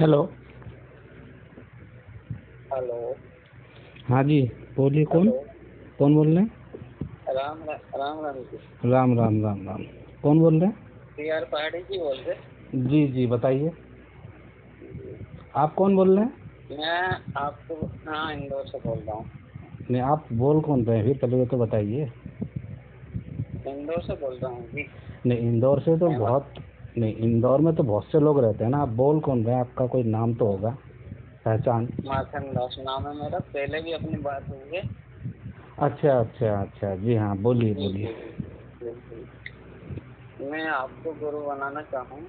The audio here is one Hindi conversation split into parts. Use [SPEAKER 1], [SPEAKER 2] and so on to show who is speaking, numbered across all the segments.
[SPEAKER 1] हेलो।
[SPEAKER 2] हेलो।
[SPEAKER 1] हाँ जी, बोलिए। कौन
[SPEAKER 2] हेलो।
[SPEAKER 1] कौन बोल रहे हैं?
[SPEAKER 2] राम राम राम जी।
[SPEAKER 1] राम राम राम राम। कौन बोल रहे हैं?
[SPEAKER 2] PR पहाड़ी जी बोल रहे।
[SPEAKER 1] जी जी, बताइए। आप कौन बोल रहे हैं?
[SPEAKER 2] मैं आपको हाँ इंदौर से बोल रहा हूँ।
[SPEAKER 1] नहीं, आप बोल कौन रहे हैं फिर? पहले ये तो बताइए।
[SPEAKER 2] इंदौर से बोल रहा हूँ जी।
[SPEAKER 1] नहीं, इंदौर से तो
[SPEAKER 2] अहमद
[SPEAKER 1] बहुत नहीं, इंदौर में तो बहुत से लोग रहते हैं ना। आप बोल कौन रहे हैं? आपका कोई नाम तो होगा, पहचान।
[SPEAKER 2] माखन दास नाम है मेरा। पहले भी अपनी बात हुई है।
[SPEAKER 1] अच्छा अच्छा अच्छा, जी हाँ, बोलिए
[SPEAKER 2] जी
[SPEAKER 1] बोलिए।
[SPEAKER 2] जी जी बिल्कुल। मैं आपको गुरु बनाना चाहूँ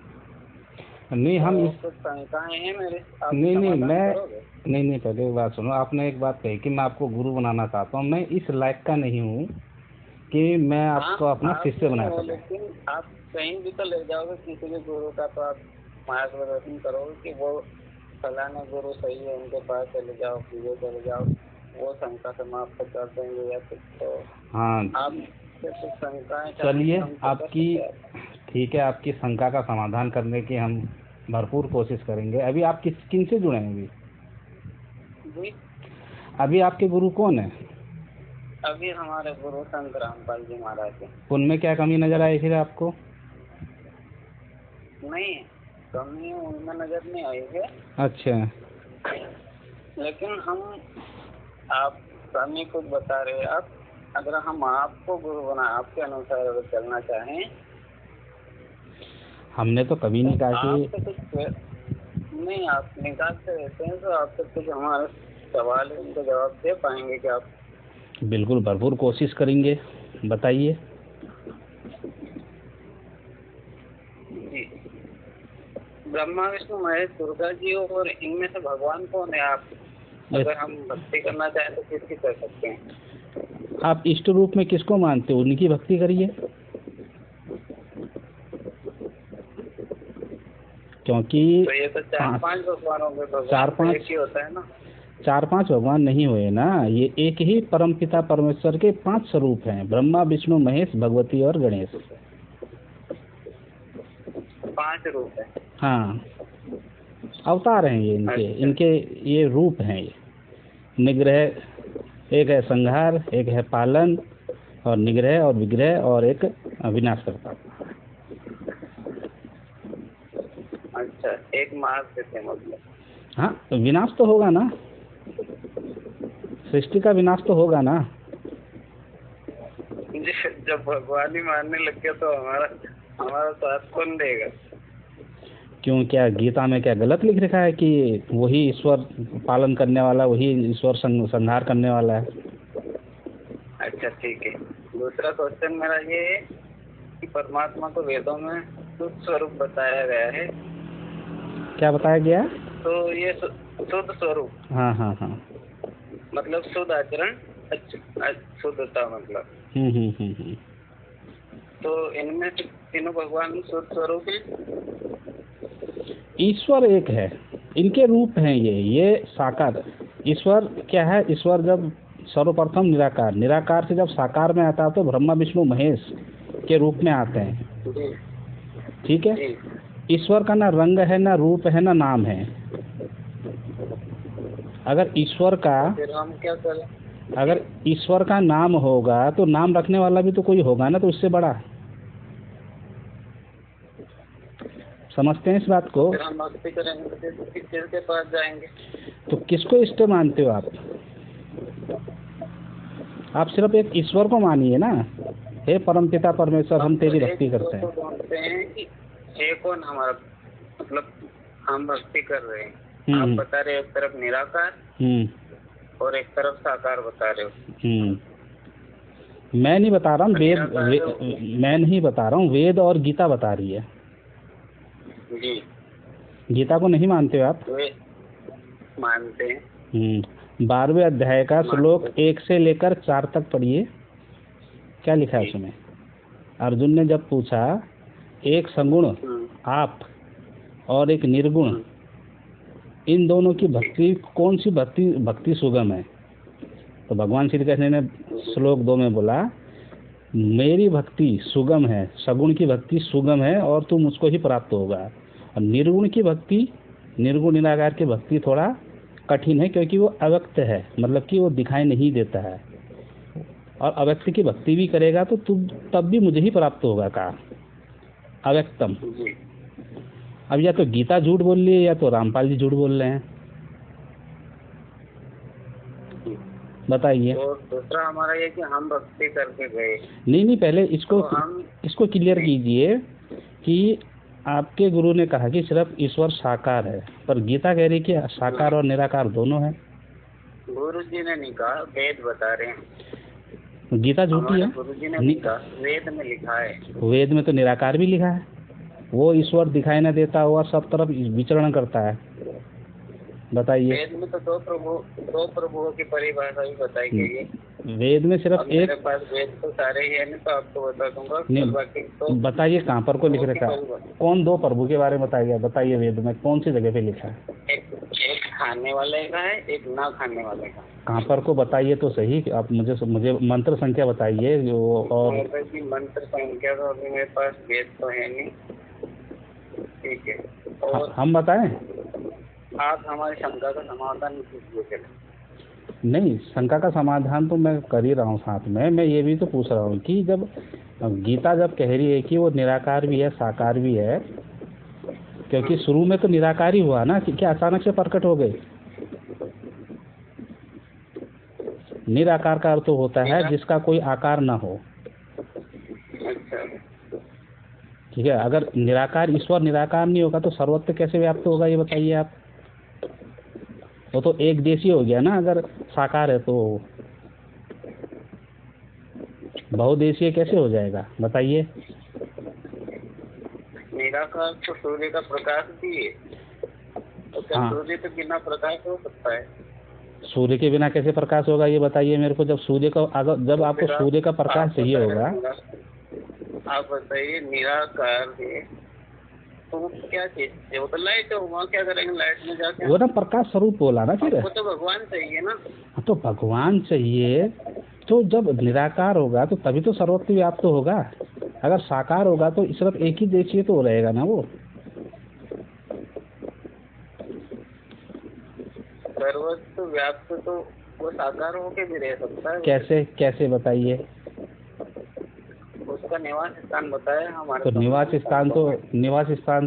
[SPEAKER 1] नहीं, हम
[SPEAKER 2] तो
[SPEAKER 1] इस
[SPEAKER 2] कुछ शंकाएं हैं मेरे, आप
[SPEAKER 1] नहीं नहीं,
[SPEAKER 2] समाधान
[SPEAKER 1] मैं
[SPEAKER 2] करोगे?
[SPEAKER 1] नहीं, पहले एक बात सुनो। आपने एक बात कही कि मैं आपको गुरु बनाना चाहता हूँ। मैं इस लायक का नहीं हूँ कि मैं
[SPEAKER 2] हाँ
[SPEAKER 1] आपको अपना
[SPEAKER 2] आप
[SPEAKER 1] शिष्य
[SPEAKER 2] नहीं
[SPEAKER 1] बना
[SPEAKER 2] हो,
[SPEAKER 1] सकूं।
[SPEAKER 2] लेकिन आप कहीं भी तो ले जाओगे किसी भी गुरु का, तो आप मार्गदर्शन करोगे कि वो फलाना गुरु सही है, उनके पास चले जाओ, ये चले जाओ, वो शंका समाप्त कर देंगे या कुछ। तो
[SPEAKER 1] हाँ,
[SPEAKER 2] आपसे कुछ शंकाएं
[SPEAKER 1] चलिए।
[SPEAKER 2] समाप्त हम तो कर
[SPEAKER 1] आपकी
[SPEAKER 2] सकते हैं।
[SPEAKER 1] ठीक है, आपकी शंका का समाधान करने की हम भरपूर कोशिश करेंगे। अभी आप किन से जुड़े हैं?
[SPEAKER 2] जी।
[SPEAKER 1] अभी आपके गुरु कौन है?
[SPEAKER 2] अभी हमारे गुरु संत रामपाल जी महाराज हैं।
[SPEAKER 1] उनमें क्या कमी नजर आई फिर आपको?
[SPEAKER 2] नहीं, कमी उनमें नजर नहीं आई है,
[SPEAKER 1] अच्छा।
[SPEAKER 2] लेकिन हम आप कमी को बता रहे हैं। आप अगर हम आपको गुरु बना आपके अनुसार अगर चलना चाहें
[SPEAKER 1] हमने तो कभी
[SPEAKER 2] तो
[SPEAKER 1] नहीं कहा
[SPEAKER 2] आपसे
[SPEAKER 1] कि।
[SPEAKER 2] कुछ नहीं, आप निकाल से रहते हैं तो आपसे कुछ हमारे सवाल है उनके जवाब दे पाएंगे कि आप?
[SPEAKER 1] बिल्कुल, भरपूर कोशिश करेंगे। बताइए।
[SPEAKER 2] जी। ब्रह्मा विष्णु महेश दुर्गा जी और इनमें से भगवान कौन है? आप
[SPEAKER 1] ये
[SPEAKER 2] अगर हम भक्ति करना चाहें तो किसकी कर सकते हैं?
[SPEAKER 1] आप इष्ट रूप में किसको मानते हो? उनकी भक्ति करिए। क्योंकि
[SPEAKER 2] तो ये तो चार
[SPEAKER 1] पांच
[SPEAKER 2] पांच भगवानों में
[SPEAKER 1] चार
[SPEAKER 2] भगवान तो
[SPEAKER 1] पांच
[SPEAKER 2] एक ही होता है ना।
[SPEAKER 1] चार पांच भगवान नहीं हुए ना। ये एक ही परम पिता परमेश्वर के 5 स्वरूप हैं: ब्रह्मा विष्णु महेश भगवती और गणेश।
[SPEAKER 2] 5 रूप है।
[SPEAKER 1] हाँ, अवतार हैं ये। इनके
[SPEAKER 2] अच्छा।
[SPEAKER 1] इनके ये रूप हैं। ये निग्रह, एक है संहार, एक है पालन और निग्रह और विग्रह, और एक विनाशकर्ता।
[SPEAKER 2] अच्छा, एक मार्ग देते हैं मतलब।
[SPEAKER 1] हाँ, तो विनाश तो होगा ना। सृष्टि का विनाश तो होगा ना।
[SPEAKER 2] जब भगवान ही मारने लग गया तो हमारा हमारा साथ कौन देगा?
[SPEAKER 1] क्यों, क्या गीता में क्या गलत लिख रखा है कि वही ईश्वर पालन करने वाला, वही ईश्वर संहार करने वाला है?
[SPEAKER 2] अच्छा ठीक है। दूसरा क्वेश्चन मेरा ये है कि परमात्मा को वेदों में शुद्ध स्वरूप बताया गया है।
[SPEAKER 1] क्या बताया गया?
[SPEAKER 2] तो ये शुद्ध स्वरूप
[SPEAKER 1] हाँ हाँ हाँ।
[SPEAKER 2] मतलब शुद्ध आचरण, शुद्धता मतलब।
[SPEAKER 1] हम्म।
[SPEAKER 2] तो इनमें से तीनों भगवान शुद्ध स्वरूप है।
[SPEAKER 1] ईश्वर एक है, इनके रूप हैं ये साकार। ईश्वर क्या है? ईश्वर जब सर्वप्रथम निराकार, निराकार से जब साकार में आता है तो ब्रह्मा विष्णु महेश के रूप में आते हैं।
[SPEAKER 2] जी
[SPEAKER 1] ठीक है।
[SPEAKER 2] जी।
[SPEAKER 1] ईश्वर का ना रंग है, ना रूप है, ना नाम है। अगर ईश्वर का
[SPEAKER 2] तो फिर हम क्या करें?
[SPEAKER 1] अगर ईश्वर का नाम होगा तो नाम रखने वाला भी तो कोई होगा ना, तो उससे बड़ा। समझते हैं इस बात को?
[SPEAKER 2] फिर हम भक्ति करेंगे तो फिर किसके पास जाएंगे?
[SPEAKER 1] तो किसको इष्ट मानते हो आप? आप सिर्फ एक ईश्वर को मानिए ना। हे परमपिता परमेश्वर, हम
[SPEAKER 2] हम तो
[SPEAKER 1] तेरी
[SPEAKER 2] एक
[SPEAKER 1] भक्ति
[SPEAKER 2] ईश्वर
[SPEAKER 1] करते
[SPEAKER 2] को
[SPEAKER 1] हैं।
[SPEAKER 2] ढूंढते हैं कि है कौन हमारा, मतलब हम भक्ति कर रहे हैं। आप
[SPEAKER 1] हम्म
[SPEAKER 2] बता रहे हो एक तरफ निराकार
[SPEAKER 1] हम्म
[SPEAKER 2] और एक तरफ साकार बता रहे हो।
[SPEAKER 1] हम्म। मैं नहीं बता रहा हूँ
[SPEAKER 2] तो निराकार
[SPEAKER 1] मैं नहीं बता रहा हूँ, वेद और गीता बता रही है।
[SPEAKER 2] जी
[SPEAKER 1] गीता को नहीं मानते हो आप?
[SPEAKER 2] वे मानते हैं।
[SPEAKER 1] 12वें अध्याय का श्लोक
[SPEAKER 2] मानते
[SPEAKER 1] 1 से लेकर 4 तक पढ़िए। क्या लिखा है
[SPEAKER 2] जी।
[SPEAKER 1] उसमें? अर्जुन ने जब पूछा, एक सगुण आप और एक निर्गुण,
[SPEAKER 2] हम्म,
[SPEAKER 1] इन दोनों की भक्ति, कौन सी भक्ति भक्ति सुगम है? तो भगवान श्री कृष्ण ने श्लोक 2 में बोला, मेरी भक्ति सुगम है, सगुण की भक्ति सुगम है और तू मुझको ही प्राप्त होगा। और निर्गुण की भक्ति निर्गुण निराकार की भक्ति थोड़ा कठिन है, क्योंकि वो अव्यक्त है, मतलब कि वो दिखाई नहीं देता है। और अव्यक्त की भक्ति भी करेगा तो तब भी मुझे ही प्राप्त होगा, कहा अव्यक्तम।
[SPEAKER 2] जी
[SPEAKER 1] अब या तो गीता झूठ बोल रही है या तो रामपाल जी झूठ बोल रहे हैं, बताइए।
[SPEAKER 2] तो दूसरा हमारा ये कि हम भक्ति करके गए।
[SPEAKER 1] नहीं, पहले
[SPEAKER 2] तो हम
[SPEAKER 1] इसको क्लियर कीजिए कि आपके गुरु ने कहा कि सिर्फ ईश्वर साकार है, पर गीता कह रही कि साकार और निराकार दोनों है।
[SPEAKER 2] गुरु जी ने नहीं कहा, वेद बता रहे हैं।
[SPEAKER 1] गीता झूठी है।
[SPEAKER 2] गुरु जी ने नहीं कहा, वेद में लिखा है।
[SPEAKER 1] वेद में तो निराकार भी लिखा है, वो ईश्वर दिखाई न देता हुआ सब तरफ विचरण करता है, बताइए।
[SPEAKER 2] वेद में तो दो प्रभुओं की परिभाषा भी बताई गई है।
[SPEAKER 1] वेद में सिर्फ एक,
[SPEAKER 2] मेरे पास वेद तो सारे ही है, नहीं तो आपको बता दूंगा। बाकी तो
[SPEAKER 1] बताइए कहाँ पर को लिख रखा है, कौन दो प्रभु के बारे में बताइए, बताइए वेद में कौन सी जगह पे लिखा है।
[SPEAKER 2] एक खाने वाले का है, एक ना खाने वाले का।
[SPEAKER 1] कहाँ पर को बताइए तो सही, आप मुझे मंत्र संख्या बताइए। और
[SPEAKER 2] मंत्र संख्या तो अभी मेरे पास वेद तो है नहीं, ठीक है। और
[SPEAKER 1] हम बताएं,
[SPEAKER 2] आप हमारी शंका का समाधान कीजिए।
[SPEAKER 1] नहीं, शंका का समाधान तो मैं कर ही रहा हूँ, साथ में मैं ये भी तो पूछ रहा हूँ कि जब गीता जब कह रही है कि वो निराकार भी है साकार भी है, क्योंकि शुरू में तो निराकार ही हुआ ना, कि क्या अचानक से प्रकट हो गए। निराकार का अर्थ होता है जिसका कोई आकार ना हो, ठीक है। अगर निराकार ईश्वर निराकार नहीं होगा तो सर्वत्र कैसे व्याप्त होगा, ये बताइए आप। वो तो एक देशी हो गया ना, अगर साकार है तो बहुदेशीय कैसे हो जाएगा, बताइए।
[SPEAKER 2] निराकार तो सूर्य का प्रकाश भी है, तो क्या सूर्य तो बिना प्रकाश हो सकता है?
[SPEAKER 1] सूर्य के बिना कैसे प्रकाश होगा, ये बताइए मेरे को। जब सूर्य का जब आपको सूर्य का प्रकाश चाहिए होगा,
[SPEAKER 2] आप बताइए। निराकार है तो क्या चीज है? वो तो लाइट है, वहाँ क्या करेंगे लाइट में जाके? वो
[SPEAKER 1] ना प्रकाश स्वरूप बोला ना फिर।
[SPEAKER 2] वो तो भगवान चाहिए ना।
[SPEAKER 1] तो भगवान चाहिए, तो जब निराकार होगा तो तभी तो सर्वत्र व्याप्त होगा। अगर साकार होगा तो सिर्फ एक ही देशीय तो रहेगा ना वो।
[SPEAKER 2] सर्वत्र व्याप्त तो वो साकार होके भी रह सकता है।
[SPEAKER 1] कैसे बताइए।
[SPEAKER 2] उसका निवास स्थान बताया हमारे।
[SPEAKER 1] तो निवास स्थान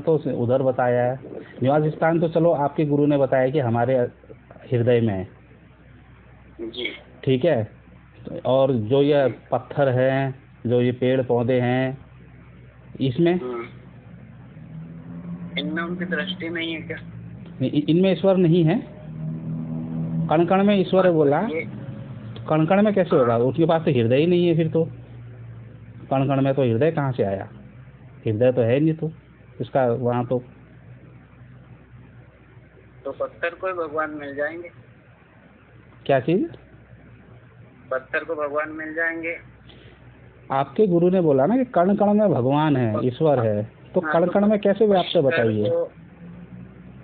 [SPEAKER 1] तो उधर बताया है। निवास स्थान तो चलो आपके गुरु ने बताया कि हमारे हृदय में है
[SPEAKER 2] जी,
[SPEAKER 1] ठीक है। और जो ये पत्थर है, जो ये पेड़ पौधे हैं, इसमें
[SPEAKER 2] इनमें उनकी दृष्टि नहीं है क्या?
[SPEAKER 1] इनमें ईश्वर नहीं है। कण कण में ईश्वर है बोला, कण कण में कैसे होगा? उसके पास तो हृदय ही नहीं है फिर तो। कण कण में तो हृदय कहाँ से आया? हृदय तो है नहीं, तो इसका वहाँ तो
[SPEAKER 2] पत्थर को भगवान मिल जाएंगे।
[SPEAKER 1] क्या चीज?
[SPEAKER 2] पत्थर को भगवान मिल जाएंगे।
[SPEAKER 1] आपके गुरु ने बोला ना कि कण कण में भगवान है, ईश्वर है, तो कण कण में कैसे व्याप्त, बताइए।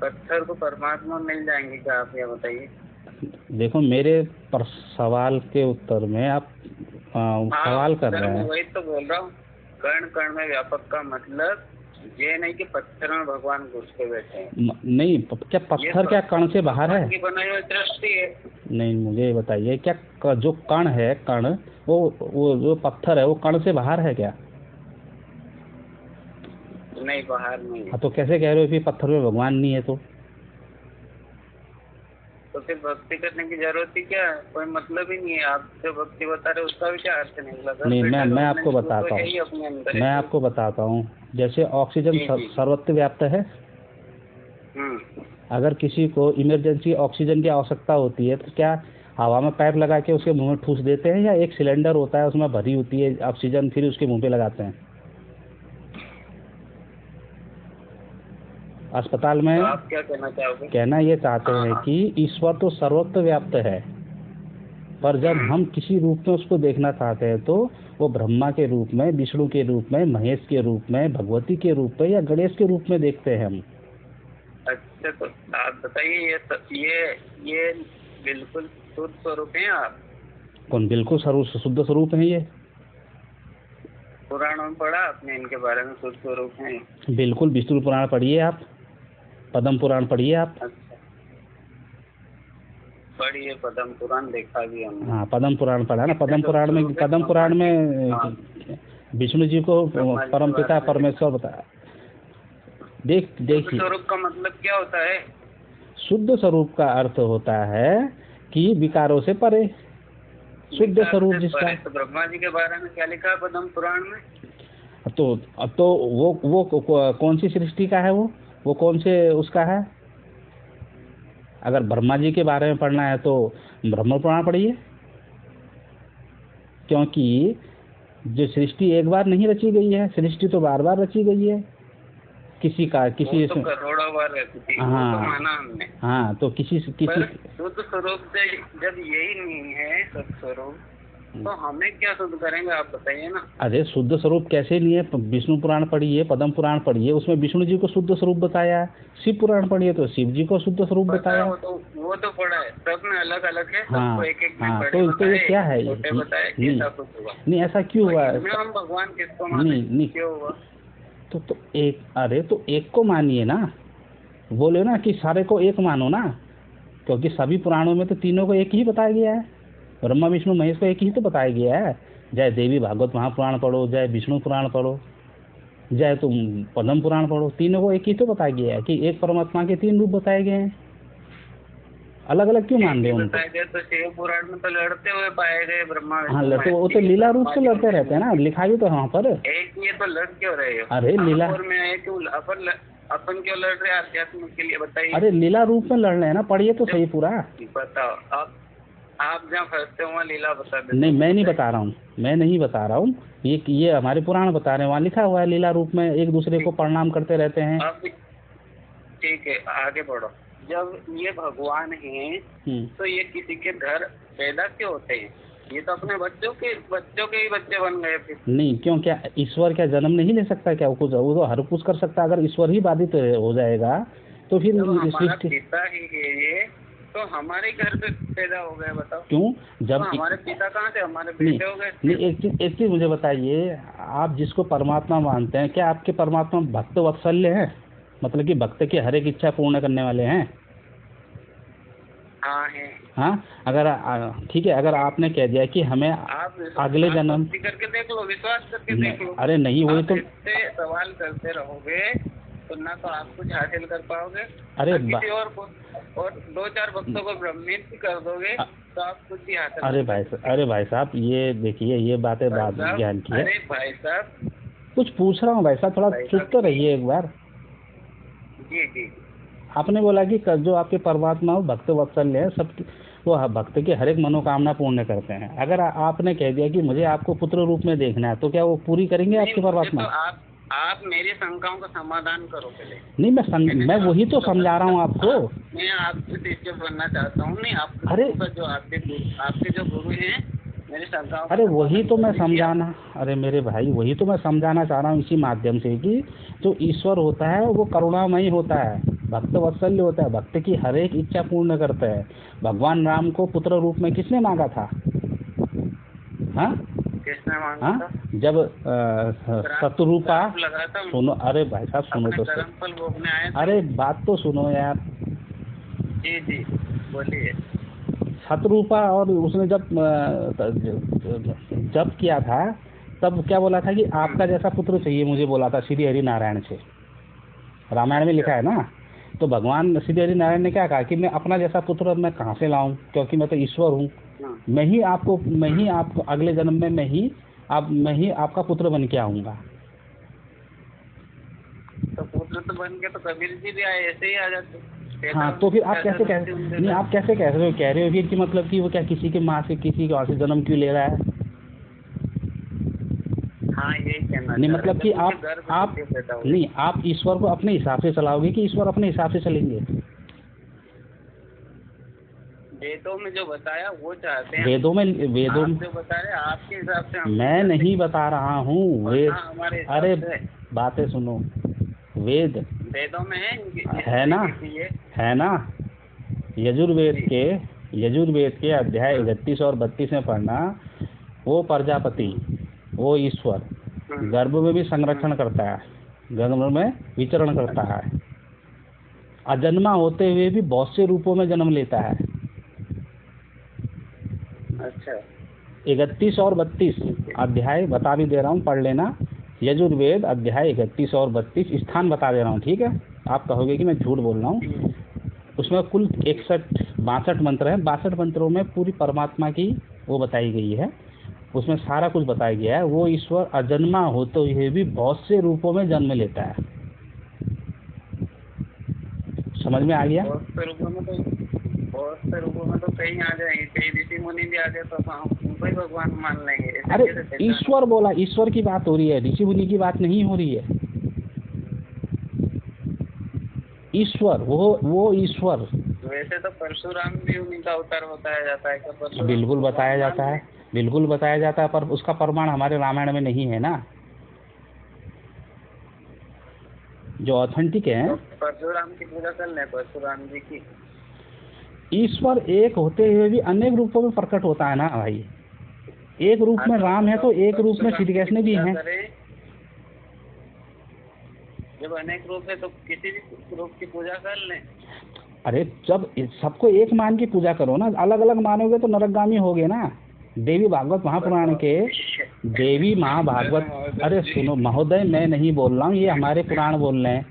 [SPEAKER 2] पत्थर को परमात्मा मिल जाएंगे क्या, आप ये बताइए।
[SPEAKER 1] देखो मेरे पर सवाल के उत्तर में आप सवाल कर रहे हैं।
[SPEAKER 2] वही तो बोल रहा हूँ, कण कण में व्यापक का मतलब ये नहीं कि पत्थर में भगवान घुस के बैठे हैं।
[SPEAKER 1] नहीं, क्या पत्थर क्या कण से बाहर है?
[SPEAKER 2] बनाई हुई दृष्टि है।
[SPEAKER 1] नहीं, मुझे ये बताइए, क्या जो कण है, कण वो जो पत्थर है वो कण से बाहर है क्या?
[SPEAKER 2] नहीं, बाहर नहीं।
[SPEAKER 1] हाँ, तो कैसे कह रहे हो कि पत्थर में भगवान नहीं है?
[SPEAKER 2] तो फिर भक्ति करने की जरूरत ही क्या है? कोई मतलब ही नहीं है। आप जो भक्ति बता रहे उसका भी क्या अर्थ निकला?
[SPEAKER 1] नहीं, मैं आपको बताता हूँ, मैं आपको बताता हूँ। जैसे ऑक्सीजन सर्वत्र व्याप्त है। अगर किसी को इमरजेंसी ऑक्सीजन की आवश्यकता होती है तो क्या हवा में पाइप लगा के उसके मुंह में ठूस देते हैं, या एक सिलेंडर होता है उसमें भरी होती है ऑक्सीजन, फिर उसके मुंह पे लगाते हैं? अस्पताल में
[SPEAKER 2] तो आप क्या कहना चाहोगे?
[SPEAKER 1] कहना ये चाहते हैं कि ईश्वर तो सर्वत्र व्याप्त है, पर जब हम किसी रूप में उसको देखना चाहते हैं तो वो ब्रह्मा के रूप में, विष्णु के रूप में, महेश के रूप में, भगवती के रूप में या गणेश के रूप में देखते हैं हम।
[SPEAKER 2] अच्छा, तो आप बताइए, ये बिल्कुल शुद्ध स्वरूप है आप?
[SPEAKER 1] कौन बिल्कुल शुद्ध स्वरूप है? ये
[SPEAKER 2] पुराणों में पढ़ा आपने इनके बारे में, शुद्ध स्वरूप है?
[SPEAKER 1] बिल्कुल, विष्णु पुराण पढ़िए आप। पद्म पुराण पढ़िए आप।
[SPEAKER 2] अच्छा, पढ़िए पद्म पुराण, देखा भी हमने।
[SPEAKER 1] हाँ, पद्म पुराण पढ़ा ना। पद्म पुराण में
[SPEAKER 2] हाँ,
[SPEAKER 1] विष्णु जी को
[SPEAKER 2] ब्रह्मा जी के
[SPEAKER 1] परम पिता
[SPEAKER 2] बारे में
[SPEAKER 1] परमेश्वर बताया। देखिए,
[SPEAKER 2] स्वरूप का मतलब क्या होता है?
[SPEAKER 1] शुद्ध स्वरूप का अर्थ होता है कि विकारों से परे, शुद्ध स्वरूप जिसका।
[SPEAKER 2] तो ब्रह्मा जी के बारे में क्या लिखा है पद्म पुराण में?
[SPEAKER 1] तो वो कौन सी सृष्टि का है? वो कौन से उसका है? अगर ब्रह्मा जी के बारे में पढ़ना है तो ब्रह्म पुराण पढ़िए, क्योंकि जो सृष्टि एक बार नहीं रची गई है, सृष्टि तो बार बार रची गई है। किसी
[SPEAKER 2] तो करोड़ों बार रची थी।
[SPEAKER 1] हाँ,
[SPEAKER 2] वो तो माना हमने।
[SPEAKER 1] हाँ, तो किसी
[SPEAKER 2] शुद्ध स्वरूप से जब यही नहीं है शुद्ध स्वरूप, तो हमें क्या शुद्ध करेंगे आप बताइए ना। अरे
[SPEAKER 1] शुद्ध स्वरूप कैसे नहीं है? विष्णु पुराण पढ़िए, पद्म पुराण पढ़िए, उसमें विष्णु जी को शुद्ध स्वरूप बताया। शिव पुराण पढ़िए तो शिव जी को शुद्ध स्वरूप बताया।
[SPEAKER 2] वो तो पढ़ा है, सब में अलग अलग है।
[SPEAKER 1] हाँ,
[SPEAKER 2] एक एक
[SPEAKER 1] हाँ, तो ये क्या है? नहीं, ऐसा क्यों हुआ?
[SPEAKER 2] हम भगवान किसको
[SPEAKER 1] नहीं,
[SPEAKER 2] क्यों हुआ?
[SPEAKER 1] तो एक को मानिए ना, बोले ना कि सारे को एक मानो ना, क्योंकि सभी पुराणों में तो तीनों को एक ही बताया गया है। ब्रह्मा विष्णु महेश को एक ही तो बताया गया है। चाहे देवी भागवत महापुराण पढ़ो, चाहे विष्णु पुराण पढ़ो, चाहे तुम पद्म पुराण पढ़ो, तीनों को एक ही तो बताया गया है कि एक परमात्मा के 3 रूप बताए गए हैं। अलग अलग क्यों मान रहे हो उनको?
[SPEAKER 2] तो शिव पुराण में तो लड़ते हुए पाए गए ब्रह्मा।
[SPEAKER 1] हाँ, लड़ते, वो तो लीला रूप से लड़ते रहते हैं ना, लिखा भी तो वहाँ पर।
[SPEAKER 2] एक ये तो लड़ क्यों रहे हो?
[SPEAKER 1] अरे लीला
[SPEAKER 2] में अपन क्यों लड़ रहे हैं आध्यात्म के लिए, बताइए।
[SPEAKER 1] अरे लीला रूप में लड़ रहे हैं ना, पढ़िए तो सही पूरा।
[SPEAKER 2] बताओ आप जहाँ फंसते हो वहाँ लीला बता देते।
[SPEAKER 1] नहीं, मैं नहीं बता रहा हूँ, ये हमारे पुराण बता रहे हैं, वहाँ लिखा हुआ है लीला रूप में एक दूसरे को प्रणाम करते रहते हैं।
[SPEAKER 2] ठीक है, आगे बढ़ो। जब ये भगवान हैं तो ये किसी के घर पैदा क्यों होते हैं? ये तो अपने बच्चों के ही बच्चे बन गए फिर। नहीं, क्यों? क्या ईश्वर क्या जन्म नहीं ले सकता क्या? वो तो हर कुछ कर सकता है। अगर ईश्वर ही बाधित हो जाएगा तो फिर हमारा पिता ही है ये, तो हमारे घर पे पैदा हो गए, बताओ
[SPEAKER 1] क्यों? जब
[SPEAKER 2] तो हमारे पिता कहाँ से हमारे बेटे हो गए?
[SPEAKER 1] नहीं, एक चीज मुझे बताइए, आप जिसको परमात्मा मानते हैं, क्या आपके परमात्मा भक्त वत्सल्य हैं? मतलब कि भक्त की हर एक इच्छा पूर्ण करने वाले हैं?
[SPEAKER 2] हाँ है।
[SPEAKER 1] हाँ, अगर ठीक है, अगर आपने कह दिया कि हमें अगले जन्म
[SPEAKER 2] करके देख लो, विश्वास करके देख लो।
[SPEAKER 1] अरे नहीं, वही तो
[SPEAKER 2] सवाल करते रहोगे तो ना तो आप कुछ हासिल कर पाओगे,
[SPEAKER 1] अरे
[SPEAKER 2] किसी और को, और 2-4 भक्तों को ब्रह्मित कर दोगे तो आप कुछ ही हासिल।
[SPEAKER 1] अरे भाई साहब, ये देखिए, ये बातें बात ज्ञान की है।
[SPEAKER 2] अरे भाई साहब,
[SPEAKER 1] कुछ पूछ रहा हूँ भाई साहब, थोड़ा चुप तो रहिए एक बार।
[SPEAKER 2] जी,
[SPEAKER 1] आपने बोला कि जो आपके परमात्मा भक्त वत्सल्य है, सब वो भक्त की हर एक मनोकामना पूर्ण करते हैं। अगर आपने कह दिया कि मुझे आपको पुत्र रूप में देखना है, तो क्या वो पूरी करेंगे आपके परमात्मा?
[SPEAKER 2] तो आप मेरी शंकाओं का समाधान करो पहले।
[SPEAKER 1] नहीं, मैं वही तो समझा रहा हूँ आपको।
[SPEAKER 2] मैं आपसे शिष्य बनना चाहता हूँ। नहीं,
[SPEAKER 1] अरे
[SPEAKER 2] जो आपके जो गुरु हैं मेरी शंकाओं।
[SPEAKER 1] अरे वही तो मैं समझाना, अरे मेरे भाई, वही तो मैं समझाना चाह रहा हूँ इसी माध्यम से कि जो ईश्वर होता है वो करुणामयी होता है, भक्त वत्सल्य होता है, भक्त की हर एक इच्छा पूर्ण करता है। भगवान राम को पुत्र रूप में किसने मांगा था? हाँ,
[SPEAKER 2] किसने मांगा था?
[SPEAKER 1] जब शत्रुपा, सुनो, अरे भाई साहब सुनो तो, अरे बात तो सुनो यार।
[SPEAKER 2] जी बोलिए।
[SPEAKER 1] शत्रुपा, और उसने जब किया था, तब क्या बोला था कि आपका जैसा पुत्र चाहिए मुझे, बोला था श्री हरि नारायण से। रामायण में लिखा है ना। तो भगवान श्री हरि नारायण ने क्या कहा कि मैं अपना जैसा पुत्र मैं कहाँ से लाऊं, क्योंकि मैं तो ईश्वर हूँ। मैं ही आपको अगले जन्म में मैं ही आपका पुत्र बन के आऊंगा।
[SPEAKER 2] तो पुत्र तो बन के तो कबीर जी भी आए, ऐसे ही आ जाते।
[SPEAKER 1] हाँ, तो फिर आप कैसे कह रहे हो फिर कि मतलब कि वो क्या किसी के माँ से, किसी के से जन्म क्यों ले रहा है?
[SPEAKER 2] हाँ, यही कहना
[SPEAKER 1] नहीं, मतलब कि आप ईश्वर को अपने हिसाब से चलाओगे कि ईश्वर अपने हिसाब से चलेंगे?
[SPEAKER 2] वेदों में जो बताया वो चाहते हैं।
[SPEAKER 1] वेदों में
[SPEAKER 2] जो बता रहे आपके हिसाब से। मैं
[SPEAKER 1] नहीं बता रहा हूँ अरे बातें सुनो, वेदों में है ना। यजुर्वेद के अध्याय 31 और 32 में पढ़ना। वो प्रजापति, वो ईश्वर गर्भ में भी संरक्षण करता है, गर्भ में विचरण करता है। अजन्मा होते हुए भी बहुत से रूपों में जन्म लेता है।
[SPEAKER 2] अच्छा
[SPEAKER 1] 31 और 32 अध्याय बता भी दे रहा हूँ, पढ़ लेना। यजुर्वेद अध्याय 31 और 32 स्थान बता दे रहा हूँ, ठीक है। आप कहोगे कि मैं झूठ बोल रहा हूँ। उसमें कुल 62 मंत्र हैं। 62 मंत्रों में पूरी परमात्मा की वो बताई गई है, उसमें सारा कुछ बताया गया है। वो ईश्वर अजन्मा होते हुए भी बहुत से रूपों में जन्म लेता है। समझ में आ गया?
[SPEAKER 2] बहुत से रूपों में तो कहीं आ जाएंगे, कहीं ऋषि मुनि भी आ जाए तो हम उनको ही भगवान मान लेंगे। ऐसे
[SPEAKER 1] अरे
[SPEAKER 2] कैसे चलेगा?
[SPEAKER 1] ईश्वर बोला, ईश्वर की बात हो रही है, ऋषि मुनि की बात नहीं हो रही है। ईश्वर, वो ईश्वर।
[SPEAKER 2] वैसे तो परशुराम भी उन्हीं का अवतार बताया जाता है क्या? परशुराम
[SPEAKER 1] बिल्कुल बताया जाता है, बिल्कुल बताया जाता है, पर उसका प्रमाण हमारे रामायण में नहीं है ना। जो ऑथेंटिक है,
[SPEAKER 2] तो परशुराम की पूजा कर ले, परशुराम जी की।
[SPEAKER 1] ईश्वर एक होते हुए भी अनेक रूपों में प्रकट होता है ना भाई। एक रूप में राम है तो एक रूप में श्री कृष्ण भी हैं।
[SPEAKER 2] जब अनेक रूप है तो किसी भी रूप की पूजा कर लें।
[SPEAKER 1] अरे जब सबको एक मान की पूजा करो ना, अलग अलग मानोगे तो नरकगामी होगे ना। देवी भागवत महापुराण के देवी महाभागवत, अरे सुनो महोदय, मैं नहीं बोल रहा हूँ, ये हमारे पुराण बोल रहे हैं।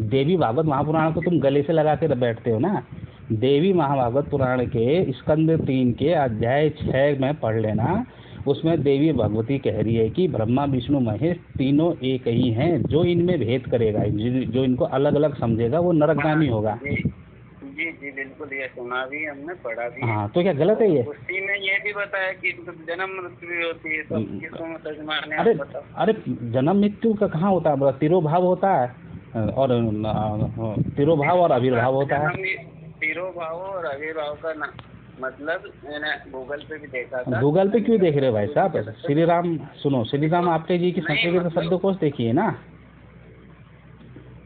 [SPEAKER 1] देवी भागवत महापुराण को तुम गले से लगा के बैठते हो ना। देवी महाभागवत पुराण के स्कंद 3 के अध्याय 6 में पढ़ लेना। उसमें देवी भगवती कह रही है कि ब्रह्मा विष्णु महेश तीनों एक ही हैं। जो इनमें भेद करेगा, जो इनको अलग अलग समझेगा, वो नरकगामी होगा।
[SPEAKER 2] जी जी बिल्कुल, ये सुना भी हमने, पढ़ा भी।
[SPEAKER 1] हाँ तो क्या गलत है ये?
[SPEAKER 2] उसी में ये भी बताया कि जन्म मृत्यु भी होती है, सब किसको समझ माने?
[SPEAKER 1] अरे जन्म मृत्यु का कहाँ होता है? तिरोभाव होता है, और तिरोभाव और आविर्भाव होता है।
[SPEAKER 2] तिरोभाव और आविर्भाव का ना मतलब मैंने गूगल पे भी देखा था।
[SPEAKER 1] गूगल पे क्यों देख रहे हो भाई साहब? श्री राम सुनो, श्री राम आपटे जी की संस्कृत शब्दकोश देखिए ना,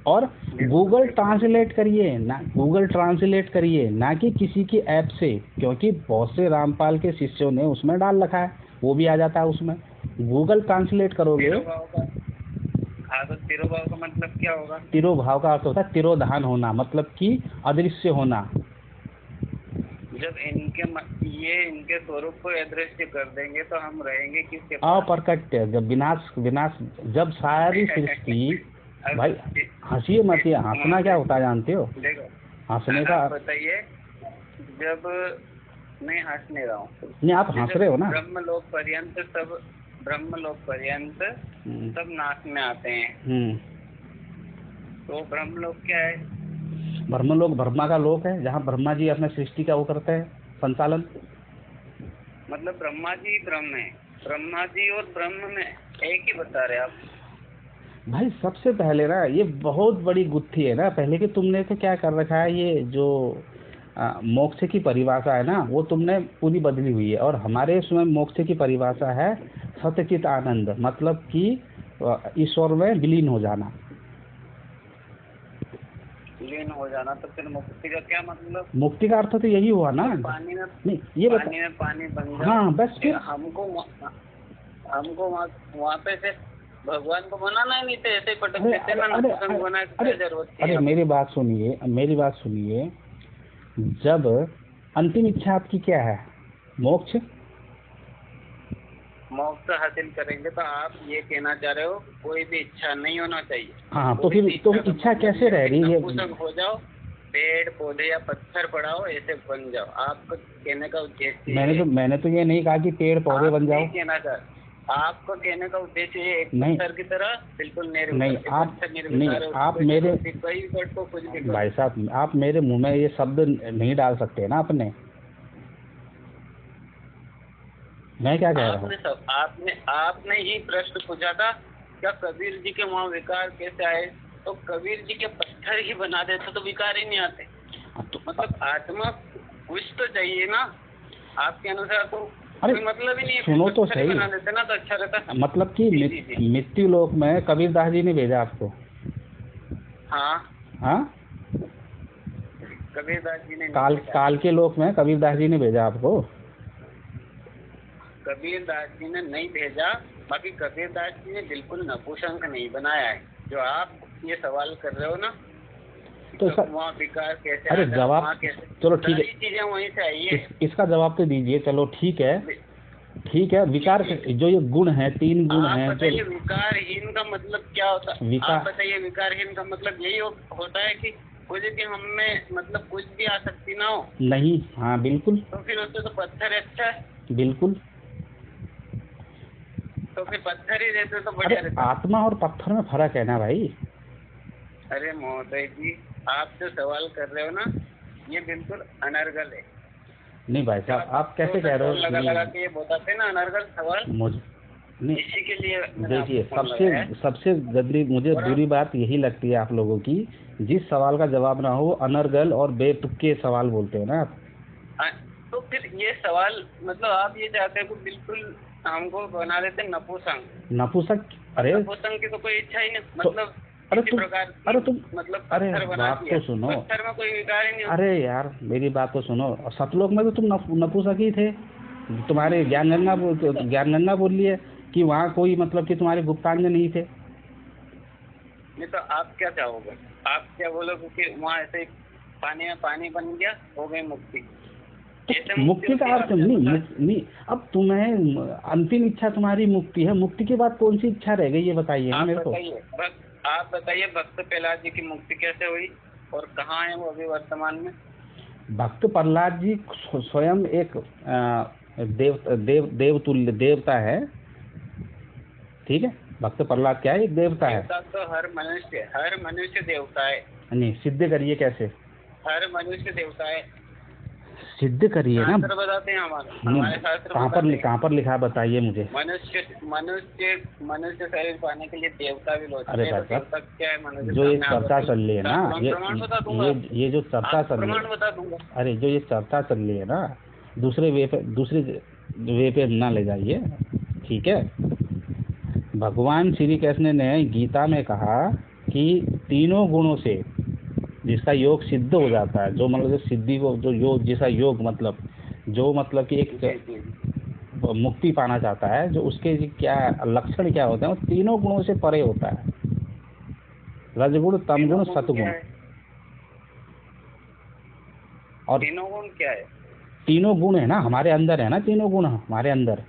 [SPEAKER 1] और गूगल ट्रांसलेट करिए ना, गूगल ट्रांसलेट करिए ना कि किसी की ऐप से, क्योंकि बहुत से रामपाल के शिष्यों ने उसमें डाल रखा है, वो भी आ जाता है उसमें। गूगल ट्रांसलेट करोगे।
[SPEAKER 2] तिरोभाव का मतलब क्या होगा?
[SPEAKER 1] तिरोभाव का अर्थ होता है तिरोधान होना, मतलब कि अदृश्य होना।
[SPEAKER 2] जब इनके स्वरूप को अदृश्य कर देंगे तो हम रहेंगे किसके पास?
[SPEAKER 1] अप्रकट्य, जब विनाश, जब सारी सृष्टि भाई हंसिए मत, ये हंसना क्या होता है जानते हो?
[SPEAKER 2] देखो
[SPEAKER 1] हंसने का
[SPEAKER 2] बताइए। जब मैं हंस नहीं रहा हूँ,
[SPEAKER 1] नहीं आप हंस रहे हो ना।
[SPEAKER 2] ब्रह्मलोक पर्यंत सब नाश में आते हैं। तो ब्रह्मलोक क्या है?
[SPEAKER 1] ब्रह्मलोक ब्रह्मा का लोक है, जहाँ ब्रह्मा जी अपने सृष्टि का वो करते हैं, संचालन।
[SPEAKER 2] मतलब ब्रह्मा जी ब्रह्म है, ब्रह्मा जी और ब्रह्म में एक ही बता रहे आप
[SPEAKER 1] भाई। सबसे पहले ना ये बहुत बड़ी गुत्थी है ना, पहले कि तुमने तो क्या कर रखा है, ये जो मोक्ष की परिभाषा है ना, वो तुमने पूरी बदली हुई है। और हमारे इसमें मोक्ष की परिभाषा है सत्यचित आनंद, मतलब कि ईश्वर में विलीन हो जाना।
[SPEAKER 2] विलीन हो जाना, तो फिर मुक्ति का क्या मतलब?
[SPEAKER 1] मुक्ति का अर्थ तो यही हुआ ना।
[SPEAKER 2] पानी में
[SPEAKER 1] नहीं ये
[SPEAKER 2] पानी बन जाए।
[SPEAKER 1] हाँ बस फिर
[SPEAKER 2] हमको वहाँ पे से भगवान को बनाना ही नहीं थे, ऐसे पटक देते ना।
[SPEAKER 1] अरे मेरी बात सुनिए, जब अंतिम इच्छा आपकी क्या है? मोक्ष
[SPEAKER 2] हासिल करेंगे तो आप ये कहना चाह रहे हो कोई भी इच्छा नहीं होना चाहिए?
[SPEAKER 1] हाँ तो फिर तो इच्छा कैसे रह रही है?
[SPEAKER 2] हो जाओ, पेड़ पौधे या पत्थर पड़ाओ, ऐसे बन जाओ, आपको कहने का उद्देश्य?
[SPEAKER 1] मैंने तो ये नहीं कहा कि पेड़ पौधे बन जाओ।
[SPEAKER 2] कहना चाह आपको कहने का उद्देश्य ये एक पत्थर की तरह बिल्कुल
[SPEAKER 1] नहीं, आप मेरे भाई साहब, आप मेरे मुंह में ये शब्द नहीं डाल सकते ना अपने। मैं क्या कह रहा हूँ?
[SPEAKER 2] आपने ही प्रश्न पूछा था क्या कबीर जी के वहाँ विकार कैसे आए, तो कबीर जी के पत्थर ही बना देते तो विकार ही नहीं आते। तो मतलब आत्मा कुछ तो चाहिए ना आपके अनुसार, तो
[SPEAKER 1] अरे
[SPEAKER 2] मतलब ही नहीं है।
[SPEAKER 1] सुनो तो सही,
[SPEAKER 2] बना देते ना तो अच्छा रहता।
[SPEAKER 1] मतलब कि मृत्यु लोक में कबीरदास जी ने भेजा आपको? हाँ
[SPEAKER 2] कबीरदास जी ने
[SPEAKER 1] काल के लोक में कबीरदास जी ने भेजा आपको?
[SPEAKER 2] कबीरदास जी ने नहीं भेजा, बाकी कबीरदास जी ने बिल्कुल नपुंसक नहीं बनाया है, जो आप ये सवाल कर रहे हो ना।
[SPEAKER 1] तो इसका
[SPEAKER 2] वहाँ विकार कैसे?
[SPEAKER 1] अरे जवाब, चलो ठीक है,
[SPEAKER 2] चीजें वहीं से आई है।
[SPEAKER 1] इसका जवाब तो दीजिए। चलो ठीक है, ठीक है। विकार जो ये गुण है, 3 गुण हैं जो।
[SPEAKER 2] विकारहीन का मतलब क्या होता है? आप बताइए, विकारहीन का मतलब यही होता है कि कुछ भी हम में मतलब कुछ भी आसक्ति ना हो।
[SPEAKER 1] नहीं, हाँ बिल्कुल।
[SPEAKER 2] तो फिर उससे तो पत्थर अच्छा है।
[SPEAKER 1] बिल्कुल।
[SPEAKER 2] तो फिर पत्थर ही रहते तो बढ़िया रहता।
[SPEAKER 1] आत्मा और पत्थर में फर्क है ना भाई।
[SPEAKER 2] अरे महोदय जी, आप जो सवाल कर रहे हो ना, ये बिल्कुल अनर्गल है।
[SPEAKER 1] नहीं भाई साहब, आप कैसे कह रहे हो?
[SPEAKER 2] लगा के ये बताते ना अनर्गल सवाल।
[SPEAKER 1] नहीं,
[SPEAKER 2] इसी के लिए
[SPEAKER 1] देखिए, सबसे गंदी मुझे बुरी बात यही लगती है आप लोगों की, जिस सवाल का जवाब ना हो अनर्गल और बेतुके सवाल बोलते हो ना आप।
[SPEAKER 2] तो फिर ये सवाल मतलब आप ये चाहते हैं कि बिल्कुल हमको बना देते नपुंसक।
[SPEAKER 1] अरे
[SPEAKER 2] नपुंसक की तो कोई इच्छा ही नहीं, मतलब
[SPEAKER 1] तुम
[SPEAKER 2] मतलब
[SPEAKER 1] अरे बात तो सुनो,
[SPEAKER 2] पत्थर में कोई विकार ही नहीं।
[SPEAKER 1] अरे यार मेरी बात तो सुनो, सतलोक में तो तुम नपुंसक ही थे। तुम्हारे ज्ञानगंगा बोल लिए कि वहाँ कोई मतलब कि तुम्हारे गुप्तांग नहीं थे।
[SPEAKER 2] नहीं तो आप क्या चाहोगे? आप क्या बोलोगे कि वहाँ ऐसे पानी में पानी बन गया, हो गई मुक्ति?
[SPEAKER 1] मुक्ति का अर्थ नहीं। अब तुम्हें अंतिम इच्छा तुम्हारी मुक्ति है, मुक्ति के बाद कौन सी इच्छा रह गई ये बताइए ना मेरे को।
[SPEAKER 2] आप बताइए, भक्त प्रहलाद जी की मुक्ति कैसे हुई और कहाँ है वो अभी वर्तमान में?
[SPEAKER 1] भक्त प्रहलाद जी स्वयं एक देवतुल्य देवता है, ठीक है। भक्त प्रहलाद क्या है? एक देवता है।
[SPEAKER 2] तो हर मनुष्य देवता है।
[SPEAKER 1] नहीं, सिद्ध करिए कैसे?
[SPEAKER 2] हर मनुष्य देवता है,
[SPEAKER 1] सिद्ध करिए ना।
[SPEAKER 2] बताते हैं हमारे शास्त्र।
[SPEAKER 1] कहाँ पर लिखा है बताइए मुझे।
[SPEAKER 2] मनुष्य शरीर पाने के लिए देवता भी लोग।
[SPEAKER 1] अरे भाई साहब, जो ये चर्चा चल रही है ना, ये जो चर्चा चल रही है, अरे जो ये चर्चा चल रही है ना, दूसरे वे पे ना ले जाइए, ठीक है। भगवान श्री कृष्ण ने गीता में कहा कि तीनों गुणों से जिसका योग सिद्ध हो जाता है, जो मतलब सिद्धि को जो योग जैसा योग मतलब जो मतलब कि एक मुक्ति पाना चाहता है, जो उसके क्या लक्षण क्या होते हैं, वो तीनों गुणों से परे होता है। रजगुण, तमगुण, सतगुण। और
[SPEAKER 2] तीनों गुण क्या है?
[SPEAKER 1] तीनों गुण है ना हमारे अंदर, है ना तीनों गुण हमारे अंदर।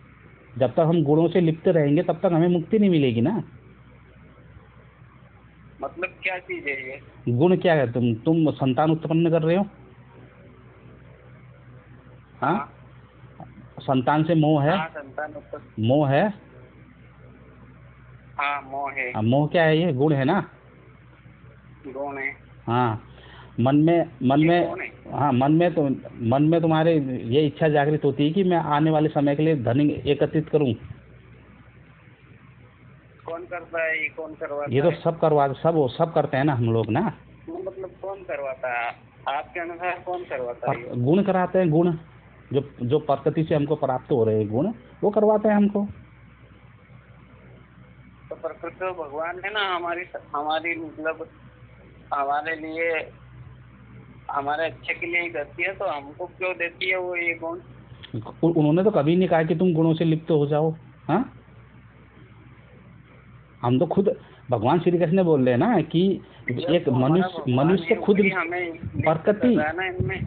[SPEAKER 1] जब तक हम गुणों से लिप्त रहेंगे तब तक हमें मुक्ति नहीं मिलेगी ना।
[SPEAKER 2] मतलब क्या चीज है ये? गुण
[SPEAKER 1] क्या है? तुम संतान उत्पन्न कर रहे हो, हाँ। संतान से मोह है। मोह है।
[SPEAKER 2] हाँ, मोह है।
[SPEAKER 1] मोह क्या है? ये गुण है ना।
[SPEAKER 2] गुण है।
[SPEAKER 1] हाँ, मन में तुम्हारे ये इच्छा जागृत होती है कि मैं आने वाले समय के लिए धन एकत्रित करूं।
[SPEAKER 2] कौन करता है? ये कौन करवाता है?
[SPEAKER 1] ये तो सब करते हैं ना हम लोग ना।
[SPEAKER 2] मतलब कौन करवाता है आपके अनुसार? कौन करवाता है?
[SPEAKER 1] गुण कराते हैं। गुण जो प्रकृति से हमको प्राप्त हो रहे हैं, गुण वो करवाते हैं हमको।
[SPEAKER 2] तो प्रकृति तो भगवान है ना, हमारी मतलब हमारे लिए, हमारे अच्छे के लिए ही करती है, तो हमको क्यों देती है वो ये गुण?
[SPEAKER 1] उन्होंने तो कभी नहीं कहा कि तुम गुणों से लिप्त हो जाओ। हाँ, हम तो खुद भगवान श्री कृष्ण बोल रहे हैं ना कि एक मनुष्य खुद प्रकृति।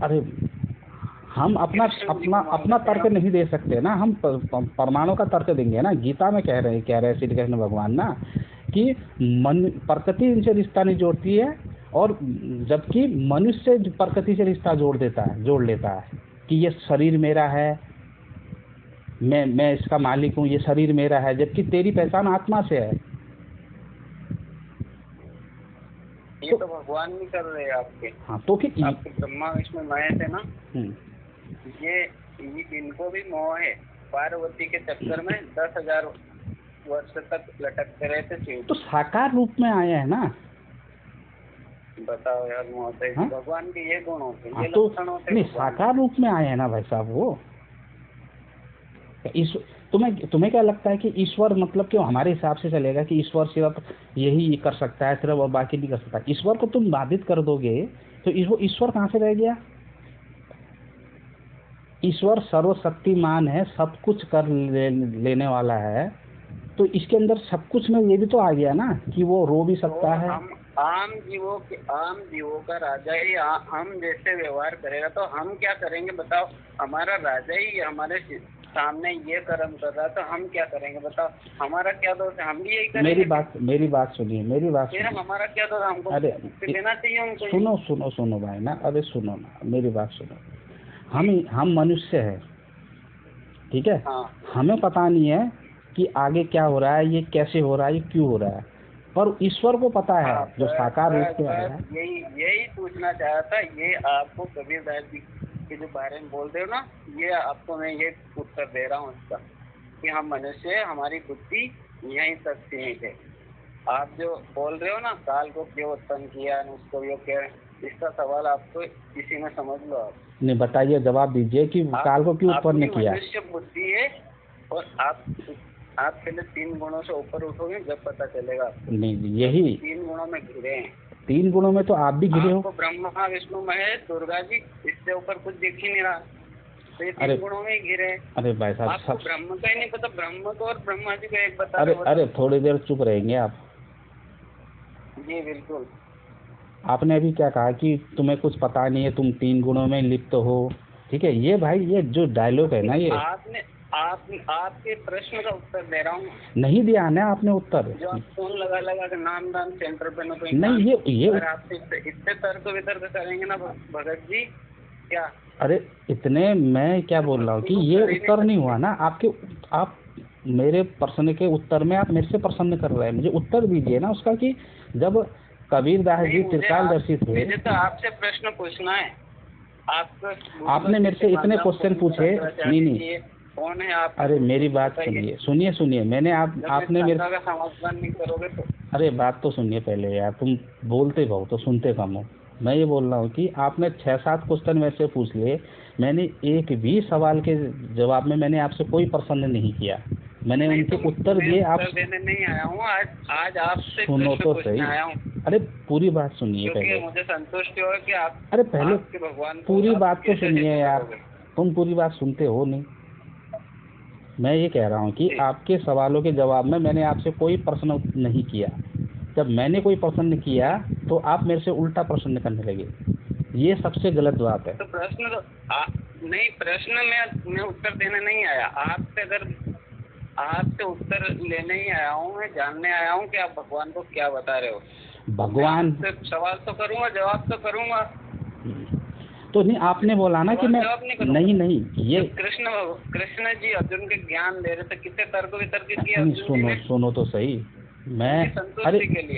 [SPEAKER 1] अरे हम अपना तर्क नहीं दे सकते ना, हम प्रमाणों का तर्क देंगे ना। गीता में कह रहे हैं श्री कृष्ण भगवान ना कि प्रकृति इनसे रिश्ता नहीं जोड़ती है, और जबकि मनुष्य प्रकृति से रिश्ता जोड़ लेता है कि ये शरीर मेरा है, मैं इसका मालिक हूँ, ये शरीर मेरा है, जबकि तेरी पहचान आत्मा से है।
[SPEAKER 2] ये तो भगवान नहीं कर रहे आपके।
[SPEAKER 1] हाँ, तो फिर
[SPEAKER 2] आपके ब्रह्मा विष्णु महेश है ना, ये इनको भी मोह है। पार्वती के चक्कर में 10,000 वर्ष तक लटकते रहे थे।
[SPEAKER 1] तो साकार रूप में आया है ना।
[SPEAKER 2] बताओ यार महोदय, भगवान के ये गुण होते हैं, ये
[SPEAKER 1] तो
[SPEAKER 2] लक्षण होते हैं।
[SPEAKER 1] नहीं, साकार रूप में आए हैं ना भाई साहब वो। तुम्हें क्या लगता है कि ईश्वर मतलब क्यों हमारे हिसाब से चलेगा कि ईश्वर सिर्फ यही कर सकता है सिर्फ और बाकी नहीं कर सकता? ईश्वर को तुम बाधित कर दोगे तो ईश्वर कहाँ से रह गया? ईश्वर सर्वशक्तिमान है, सब कुछ कर लेने वाला है, तो इसके अंदर सब कुछ में ये भी तो आ गया ना कि वो रो भी सकता है।
[SPEAKER 2] आम जीवों का राजा ही हम जैसे व्यवहार करेगा तो हम क्या करेंगे बताओ। हमारा राजा ही हमारे सामने ये कर्म कर रहा है तो हम क्या करेंगे बताओ। हमारा क्या दोष है, हम भी यही करेंगे।
[SPEAKER 1] मेरी बात सुनिए,
[SPEAKER 2] फिर हमारा क्या दोष, हमको
[SPEAKER 1] अरे
[SPEAKER 2] देना चाहिए उनको।
[SPEAKER 1] सुनो भाई ना, अरे सुनो ना, मेरी बात सुनो। हम मनुष्य है, ठीक है।
[SPEAKER 2] हाँ।
[SPEAKER 1] हमें पता नहीं है कि आगे क्या हो रहा है, ये कैसे हो रहा है, ये क्यों हो रहा है, पर ईश्वर को पता है।
[SPEAKER 2] हाँ,
[SPEAKER 1] जो साकार रूप में आया है।
[SPEAKER 2] यही पूछना चाहा था। ये आपको कबीरदास जी के जो बारे में बोल रहे हो ना, ये आपको मैं ये उत्तर दे रहा हूँ इसका, कि हम मनुष्य, हमारी बुद्धि यहीं तक सीमित है। आप जो बोल रहे हो ना, काल को क्यों उत्पन्न किया, उसको यो क्या, इसका सवाल आपको इसी में समझ लो आप।
[SPEAKER 1] नहीं, बताइए, जवाब दीजिए कि काल को क्यों उत्पन्न किया।
[SPEAKER 2] मनुष्य बुद्धि है और आप पहले 3 गुणों से ऊपर उठोगे जब पता चलेगा।
[SPEAKER 1] नहीं, यही
[SPEAKER 2] 3 गुणों में घिरे हैं।
[SPEAKER 1] 3 गुणों में तो आप भी घिरे हो।
[SPEAKER 2] आपको ब्रह्मा विष्णु महेश दुर्गा जी, इससे ऊपर कुछ दिख ही नहीं रहा, तो ये 3 गुणों में ही घिरे हैं।
[SPEAKER 1] अरे भाई साहब,
[SPEAKER 2] आपको ब्रह्म का ही नहीं पता, ब्रह्म को और ब्रह्मा जी को एक बता।
[SPEAKER 1] अरे थोड़ी देर चुप रहेंगे आप।
[SPEAKER 2] जी बिल्कुल।
[SPEAKER 1] आपने अभी क्या कहा कि तुम्हें कुछ पता नहीं है, तुम 3 गुणों में लिप्त हो, ठीक है। ये भाई, ये जो डायलॉग है ना, ये
[SPEAKER 2] आपके प्रश्न का उत्तर दे रहा हूँ।
[SPEAKER 1] नहीं दिया ना आपने उत्तर।
[SPEAKER 2] जो आप फोन लगा के नाम दान सेंटर पे ना,
[SPEAKER 1] नहीं, ये
[SPEAKER 2] अगर आपसे इतने तर्क वितर्क करेंगे ना भगत जी, क्या।
[SPEAKER 1] अरे इतने, मैं क्या बोल रहा हूँ कि ये उत्तर नहीं हुआ ना आपके। आप मेरे प्रश्न के उत्तर में आप मेरे से प्रश्न कर रहे हैं, मुझे उत्तर दीजिए ना उसका, कि जब कबीरदास जी त्रिकालदर्शी थे।
[SPEAKER 2] मुझे तो आपसे प्रश्न पूछना है।
[SPEAKER 1] आपने मेरे से इतने क्वेश्चन पूछे। नहीं,
[SPEAKER 2] कौन है आप।
[SPEAKER 1] अरे मेरी बात सुनिए। मैंने आपने मेरे
[SPEAKER 2] का समाधान नहीं करोगे तो।
[SPEAKER 1] अरे बात तो सुनिए पहले यार, तुम बोलते बहुत तो सुनते कम हो। मैं ये बोल रहा हूँ कि आपने 6-7 क्वेश्चन मेरे से पूछ लिए, मैंने एक भी सवाल के जवाब में मैंने आपसे कोई प्रश्न नहीं किया, मैंने उनके उत्तर दिए। आप
[SPEAKER 2] देने नहीं आया हूँ आज आपसे
[SPEAKER 1] सुनो तो सही।
[SPEAKER 2] आया हूँ।
[SPEAKER 1] अरे पूरी बात सुनिए पहले।
[SPEAKER 2] मुझे संतुष्टि हो कि आप।
[SPEAKER 1] अरे पहले
[SPEAKER 2] भगवान
[SPEAKER 1] पूरी बात तो सुनिए यार, तुम पूरी बात सुनते हो नहीं। मैं ये कह रहा हूँ कि आपके सवालों के जवाब में मैंने आपसे कोई प्रश्न नहीं किया। जब मैंने कोई प्रश्न किया तो आप मेरे से उल्टा प्रश्न करने लगे, ये सबसे गलत बात है।
[SPEAKER 2] तो प्रश्न तो नहीं, प्रश्न मैं उत्तर देने नहीं आया आपसे। अगर आपसे उत्तर लेने ही आया हूँ, मैं जानने आया हूँ कि आप भगवान को क्या बता रहे हो।
[SPEAKER 1] भगवान
[SPEAKER 2] सवाल तो करूँगा, जवाब तो करूँगा।
[SPEAKER 1] तो नहीं, आपने बोला ना कि मैं नहीं ये
[SPEAKER 2] कृष्ण जी अर्जुन के ज्ञान दे रहे थे, कितने तर्क वितर्क किए।
[SPEAKER 1] सुनो तो सही। मैं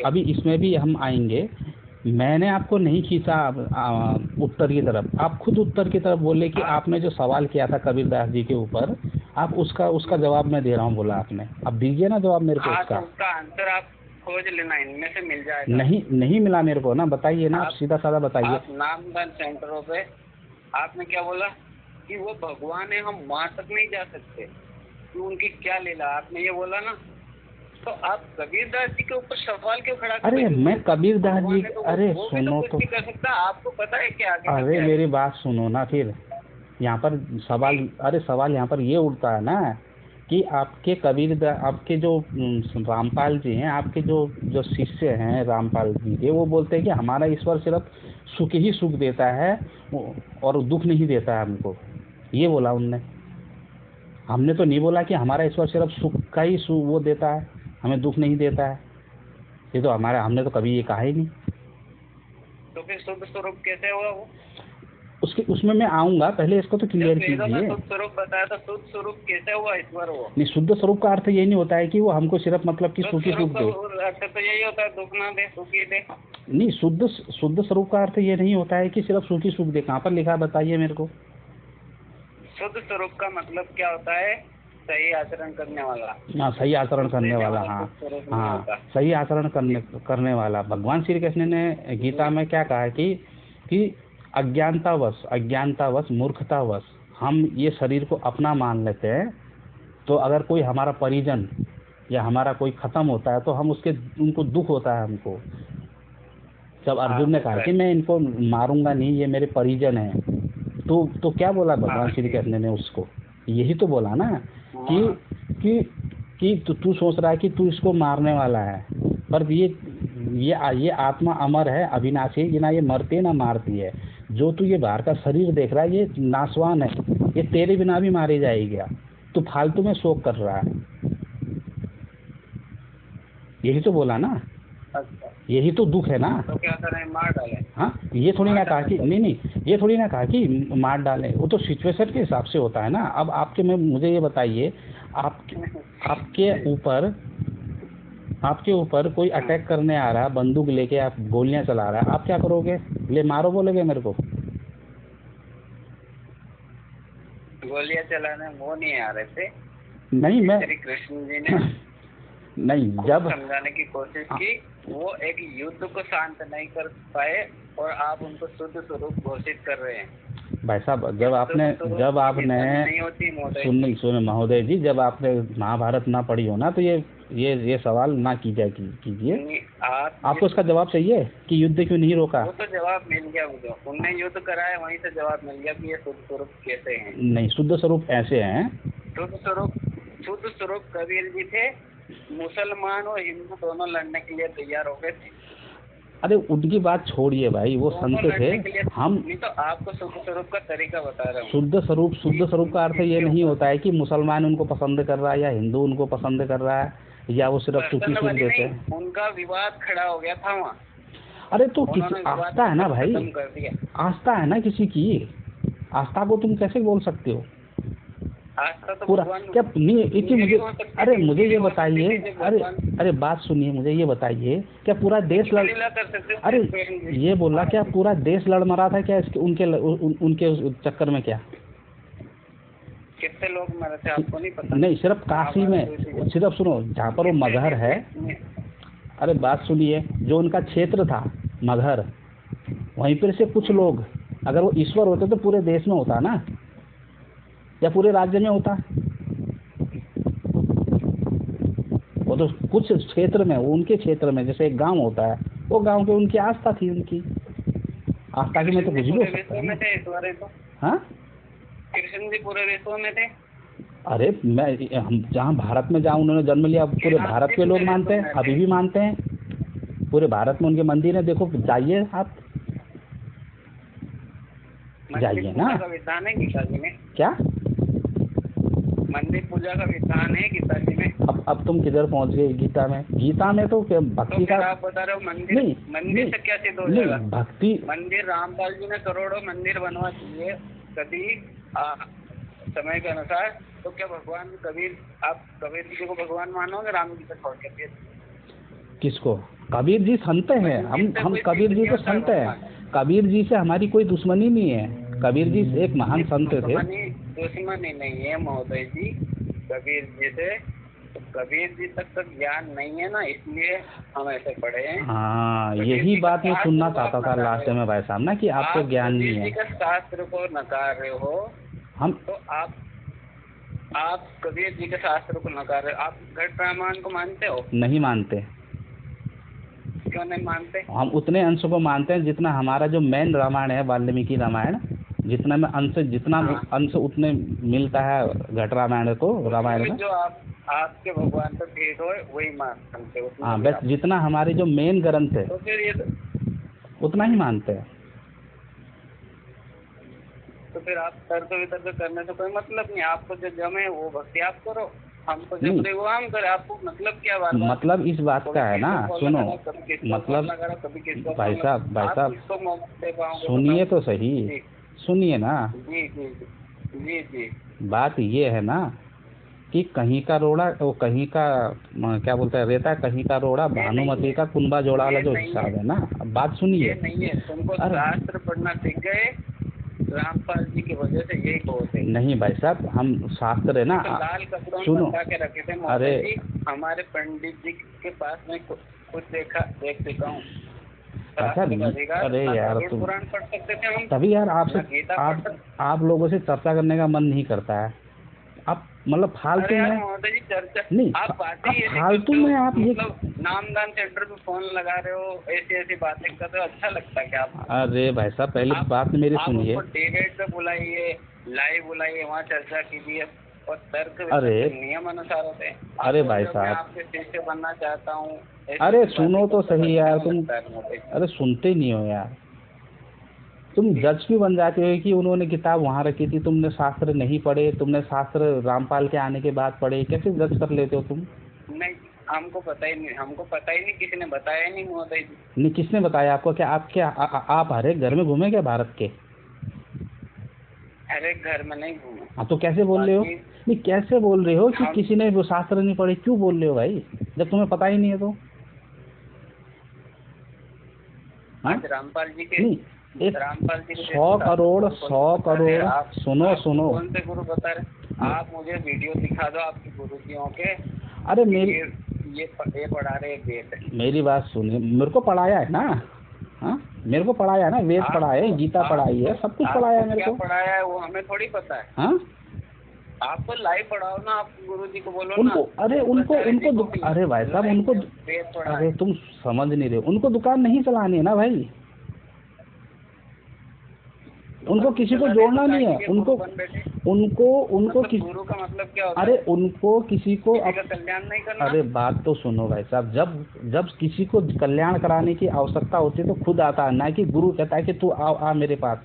[SPEAKER 1] अभी इसमें भी हम आएंगे। मैंने आपको नहीं खींचा उत्तर की तरफ, आप खुद उत्तर की तरफ बोले कि आपने जो सवाल किया था कबीरदास जी के ऊपर, आप उसका जवाब मैं दे रहा हूँ बोला आपने। अब दीजिए ना जवाब मेरे को उसका
[SPEAKER 2] आंसर आप खोज लेना, इनमें से मिल जाएगा।
[SPEAKER 1] नहीं मिला मेरे को ना, बताइए ना, आप सीधा साधा बताइए।
[SPEAKER 2] नामदान सेंटरों पे आपने क्या बोला कि वो भगवान है, हम वहाँ तक नहीं जा सकते, कि उनकी क्या लीला, आपने ये बोला ना। तो आप कबीरदास जी के ऊपर सवाल क्यों खड़ा कर रहे हैं?
[SPEAKER 1] अरे मैं कबीरदास जी, अरे सुनो तो,
[SPEAKER 2] कर सकता, आपको पता है क्या।
[SPEAKER 1] अरे मेरी बात सुनो ना, फिर यहाँ पर सवाल यहाँ पर ये उठता है ना कि आपके जो रामपाल जी हैं, आपके जो शिष्य हैं रामपाल जी के, वो बोलते हैं कि हमारा ईश्वर सिर्फ सुख ही सुख देता है और दुख नहीं देता है हमको। ये बोला उनने। हमने तो नहीं बोला कि हमारा ईश्वर सिर्फ सुख का ही वो देता है, हमें दुख नहीं देता है। ये तो हमने तो कभी ये कहा ही नहीं।
[SPEAKER 2] तो फिर शुद्ध स्वरूप कैसे हुआ वो?
[SPEAKER 1] उसमें मैं आऊंगा, पहले इसको तो क्लियर कीजिए।
[SPEAKER 2] शुद्ध स्वरूप बताया तो शुद्ध स्वरूप कैसे हुआ ईश्वर? वो
[SPEAKER 1] नहीं, शुद्ध स्वरूप का अर्थ ये नहीं होता है कि वो हमको सिर्फ मतलब कि सुखी सुख दे।
[SPEAKER 2] अर्थ तो यही होता है, दुख ना दे, सुखी दे।
[SPEAKER 1] नहीं, शुद्ध स्वरूप का अर्थ ये नहीं होता है कि सिर्फ सुखी सुख दे। कहाँ पर लिखा है बताइए मेरे को।
[SPEAKER 2] शुद्ध स्वरूप का मतलब क्या होता है? सही आचरण करने वाला।
[SPEAKER 1] हाँ, सही आचरण करने वाला। हाँ, सही आचरण करने वाला। भगवान श्री कृष्ण ने गीता में क्या कहा कि अज्ञानतावश मूर्खतावश हम ये शरीर को अपना मान लेते हैं। तो अगर कोई हमारा परिजन या हमारा कोई खत्म होता है तो हम उनको दुख होता है हमको। जब अर्जुन ने कहा कि मैं इनको मारूंगा नहीं, ये मेरे परिजन हैं, तो क्या बोला भगवान श्री कृष्ण ने उसको? यही तो बोला ना कि तू सोच रहा है कि तू इसको मारने वाला है, पर ये आत्मा अमर है, अविनाशी है, ये ना ये मरती ना मारती है। जो तू ये बाहर का शरीर देख रहा है ये नासवान है, ये तेरे बिना भी मारी जाएगी। तू फालतू में शोक कर रहा है, यही तो बोला ना,
[SPEAKER 2] अच्छा,
[SPEAKER 1] यही तो दुख है ना।
[SPEAKER 2] तो क्या करें, मार डालें?
[SPEAKER 1] हाँ, ये थोड़ी ना कहा कि नहीं, ये थोड़ी ना कहा कि मार डालें, वो तो सिचुएशन के हिसाब से होता है ना। अब आपके में मुझे ये बताइए, आपके ऊपर कोई अटैक करने आ रहा है, बंदूक लेके आप गोलियां चला रहा है, आप क्या करोगे? ले मारो बोलोगे मेरे को?
[SPEAKER 2] गोलियां चलाने वो नहीं आ रहे थे,
[SPEAKER 1] नहीं, मैं
[SPEAKER 2] श्री कृष्ण जी ने
[SPEAKER 1] नहीं, जब
[SPEAKER 2] समझाने की कोशिश की, वो एक युद्ध को शांत नहीं कर पाए और आप उनको शुद्ध स्वरूप घोषित कर रहे हैं।
[SPEAKER 1] भाई साहब, जब आपने सुने महोदय जी, जब आपने महाभारत ना पढ़ी हो ना, तो ये सवाल ना कीजिए। आपको इसका जवाब चाहिए कि युद्ध क्यों नहीं रोका?
[SPEAKER 2] वो तो जवाब मिल गया मुझे, उनने युद्ध कराया, वहीं से जवाब मिल गया कि ये शुद्ध स्वरूप कैसे हैं।
[SPEAKER 1] नहीं, शुद्ध स्वरूप ऐसे हैं।
[SPEAKER 2] शुद्ध स्वरूप कबीर जी थे, मुसलमान और हिंदू दोनों लड़ने के लिए तैयार हो गए थे।
[SPEAKER 1] अरे उनकी बात छोड़िए भाई, वो संत थे। हम
[SPEAKER 2] नहीं तो आपको शुद्ध स्वरूप का तरीका बता रहा हूँ।
[SPEAKER 1] शुद्ध स्वरूप का अर्थ ये नहीं होता है कि मुसलमान उनको पसंद कर रहा है या हिंदू उनको पसंद कर रहा है या वो सिर्फ सूखी सूख देते हैं।
[SPEAKER 2] उनका विवाद खड़ा हो गया था वहाँ।
[SPEAKER 1] अरे तो किसी आस्था है ना भाई, आस्था है ना किसी की, आस्था को तुम कैसे बोल सकते हो?
[SPEAKER 2] तो
[SPEAKER 1] पूरा क्या नहीं इतनी मुझे, अरे मुझे ये बताइए, अरे बात सुनिए, मुझे ये बताइए, क्या पूरा देश अरे ये बोला क्या पूरा देश लड़ मरा था क्या इसके उनके चक्कर में? क्या
[SPEAKER 2] कितने लोग मरे थे आपको नहीं पता?
[SPEAKER 1] नहीं, सिर्फ काशी में, सिर्फ सुनो, जहाँ पर वो मगहर है, अरे बात सुनिए, जो उनका क्षेत्र था मगहर, वहीं पर से कुछ लोग, अगर वो ईश्वर होते तो पूरे देश में होता ना, या पूरे राज्य में होता? वो तो कुछ क्षेत्र में, उनके क्षेत्र में, जैसे एक गांव होता है, वो गांव पे उनकी आस्था थी, उनकी आस्था की मैं तो कुछ भी हो सकता है। हाँ,
[SPEAKER 2] कृष्ण जी पूरे विश्व में थे।
[SPEAKER 1] अरे हम जहाँ भारत में, जहाँ उन्होंने जन्म लिया, पूरे भारत के लोग मानते हैं, अभी भी मानते हैं। पूरे भारत में उनके मंदिर है, देखो, जाइए आप, जाइए ना।
[SPEAKER 2] विधान है गीता जी में? क्या मंदिर पूजा का विधान है गीता जी में?
[SPEAKER 1] अब तुम किधर पहुंच गए गीता में? गीता में तो भक्ति का
[SPEAKER 2] आप बता रहे हो मंदिर से क्या सिद्ध हो जाएगा?
[SPEAKER 1] भक्ति
[SPEAKER 2] मंदिर रामपाल जी ने करोड़ों मंदिर बनवा दिए कभी समय के अनुसार, तो क्या भगवान कबीर, आप कबीर जी को भगवान मानोगे राम जी को छोड़ के?
[SPEAKER 1] किसको? कबीर जी संत हैं, हम कबीर जी को संत हैं। कबीर जी से हमारी कोई दुश्मनी नहीं है, कबीर जी एक महान संत थे।
[SPEAKER 2] दुश्मनी नहीं है महोदय जी कबीर जी से, कबीर जी तक तो ज्ञान नहीं है ना, इसलिए हम ऐसे पढ़े हैं।
[SPEAKER 1] हाँ, यही बात मैं सुनना चाहता था लास्ट में भाई साहब ना, कि आपको ज्ञान नहीं है।
[SPEAKER 2] शास्त्र को नकार रहे हो
[SPEAKER 1] हम,
[SPEAKER 2] तो आप कबीर जी के शास्त्र को नकार रहे हो। आप घट रामायण को मानते हो? नहीं मानते। क्यों नहीं मानते? हम उतने अंश को मानते हैं जितना हमारा जो मेन रामायण है, वाल्मीकि रामायण, जितना में अंश उतने मिलता है घट रामायण को, रामायण में जो आपके भगवान पर भेद हो वही मानते हो। हाँ, बस जितना हमारे जो मेन ग्रंथ है तो फिर ये उतना ही मानते हैं। तो फिर आप तर्क वितर्क करने से कोई मतलब नहीं, आपको जो जमे वो भक्ति आप करो, हमको जब वो हम करे। आपको मतलब क्या बात? मतलब इस बात का है ना, सुनो, मतलब भाई साहब सुनिए तो सही, सुनिए ना। जी जी जी जी, बात ये है ना कि कहीं का रोड़ा, वो कहीं का क्या बोलता है, रेता कहीं का रोड़ा, भानुमति का कुंबा जोड़ा वाला जो हिसाब है ना। अब बात सुनिए, नहीं है, तुमको शास्त्र पढ़ना सीख गए रामपाल जी की वजह से, यही बहुत है। नहीं भाई साहब, हम शास्त्र है ना, तो लाल कपड़ों सुनो के रखे थे। अरे हमारे पंडित जी के पास में कुछ देख चुका हूँ। अरे यार तुम पुराण पढ़ सकते थे हम, तभी यार आपसे आप लोगों से चर्चा करने का मन नहीं करता है। आप मतलब फालतू में चर्चा नहीं, आप फालतू में आप ये नामदान सेंटर पे फोन लगा रहे हो, ऐसी बातें कर रहे हो, अच्छा लगता है क्या आप? अरे भाई साहब, पहले बात मेरी सुनिए। डिबेट पे बुलाइए, लाइव बुलाइए, वहाँ चर्चा कीजिए और तर्क नियम अनुसार होते हैं। अरे भाई साहब, आपसे शिष्य बनना चाहता हूँ,
[SPEAKER 1] अरे सुनो तो सही यार तुम, अरे सुनते नहीं हो यार। तुम जज भी बन जाते हो कि उन्होंने किताब वहाँ रखी थी, तुमने शास्त्र नहीं पढ़े, तुमने शास्त्र रामपाल के आने के बाद पढ़े, कैसे जज कर लेते हो तुम?
[SPEAKER 2] नहीं, हमको पता ही नहीं, किसी ने बताया ही नहीं महोदय जी।
[SPEAKER 1] नहीं, किसने बताया आपको? क्या आप क्या आप हर एक घर में घूमे क्या भारत के?
[SPEAKER 2] हर एक घर में नहीं घूमे।
[SPEAKER 1] हाँ तो कैसे बोल रहे हो? नहीं, कैसे बोल रहे हो कि किसी ने वो शास्त्र नहीं पढ़े? क्यों बोल रहे हो भाई, जब तुम्हें पता ही नहीं है तो?
[SPEAKER 2] आज रामपाल जी के,
[SPEAKER 1] नहीं, एक
[SPEAKER 2] रामपाल जी
[SPEAKER 1] 100 करोड़ सुनो सुनो,
[SPEAKER 2] कौन से गुरु बता रहे? आप मुझे वीडियो दिखा दो आपके गुरुजियों के।
[SPEAKER 1] अरे मेरी
[SPEAKER 2] ये पढ़ा रहे वेद।
[SPEAKER 1] मेरी बात सुनिए, मेरे को पढ़ाया है ना, हाँ मेरे को पढ़ाया है ना, वेद पढ़ाया है, गीता पढ़ाई है, सब कुछ पढ़ाया है मेरे को।
[SPEAKER 2] पढ़ाया है वो हमें थोड़ी पता है।
[SPEAKER 1] हाँ
[SPEAKER 2] आपको लाइव पढ़ाओ ना, आप गुरुजी को बोलो
[SPEAKER 1] उनको,
[SPEAKER 2] ना।
[SPEAKER 1] अरे उनको अरे भाई साहब उनको, अरे तुम समझ नहीं रहे, उनको दुकान नहीं चलानी है ना भाई, उनको किसी को जोड़ना नहीं है, उनको
[SPEAKER 2] गुरु का मतलब क्या होता है?
[SPEAKER 1] अरे उनको किसी को
[SPEAKER 2] कल्याण नहीं करना।
[SPEAKER 1] अरे बात तो सुनो भाई साहब, जब किसी को कल्याण कराने की आवश्यकता होती है तो खुद आता है, ना कि गुरु कहता है कि तू आ मेरे पास।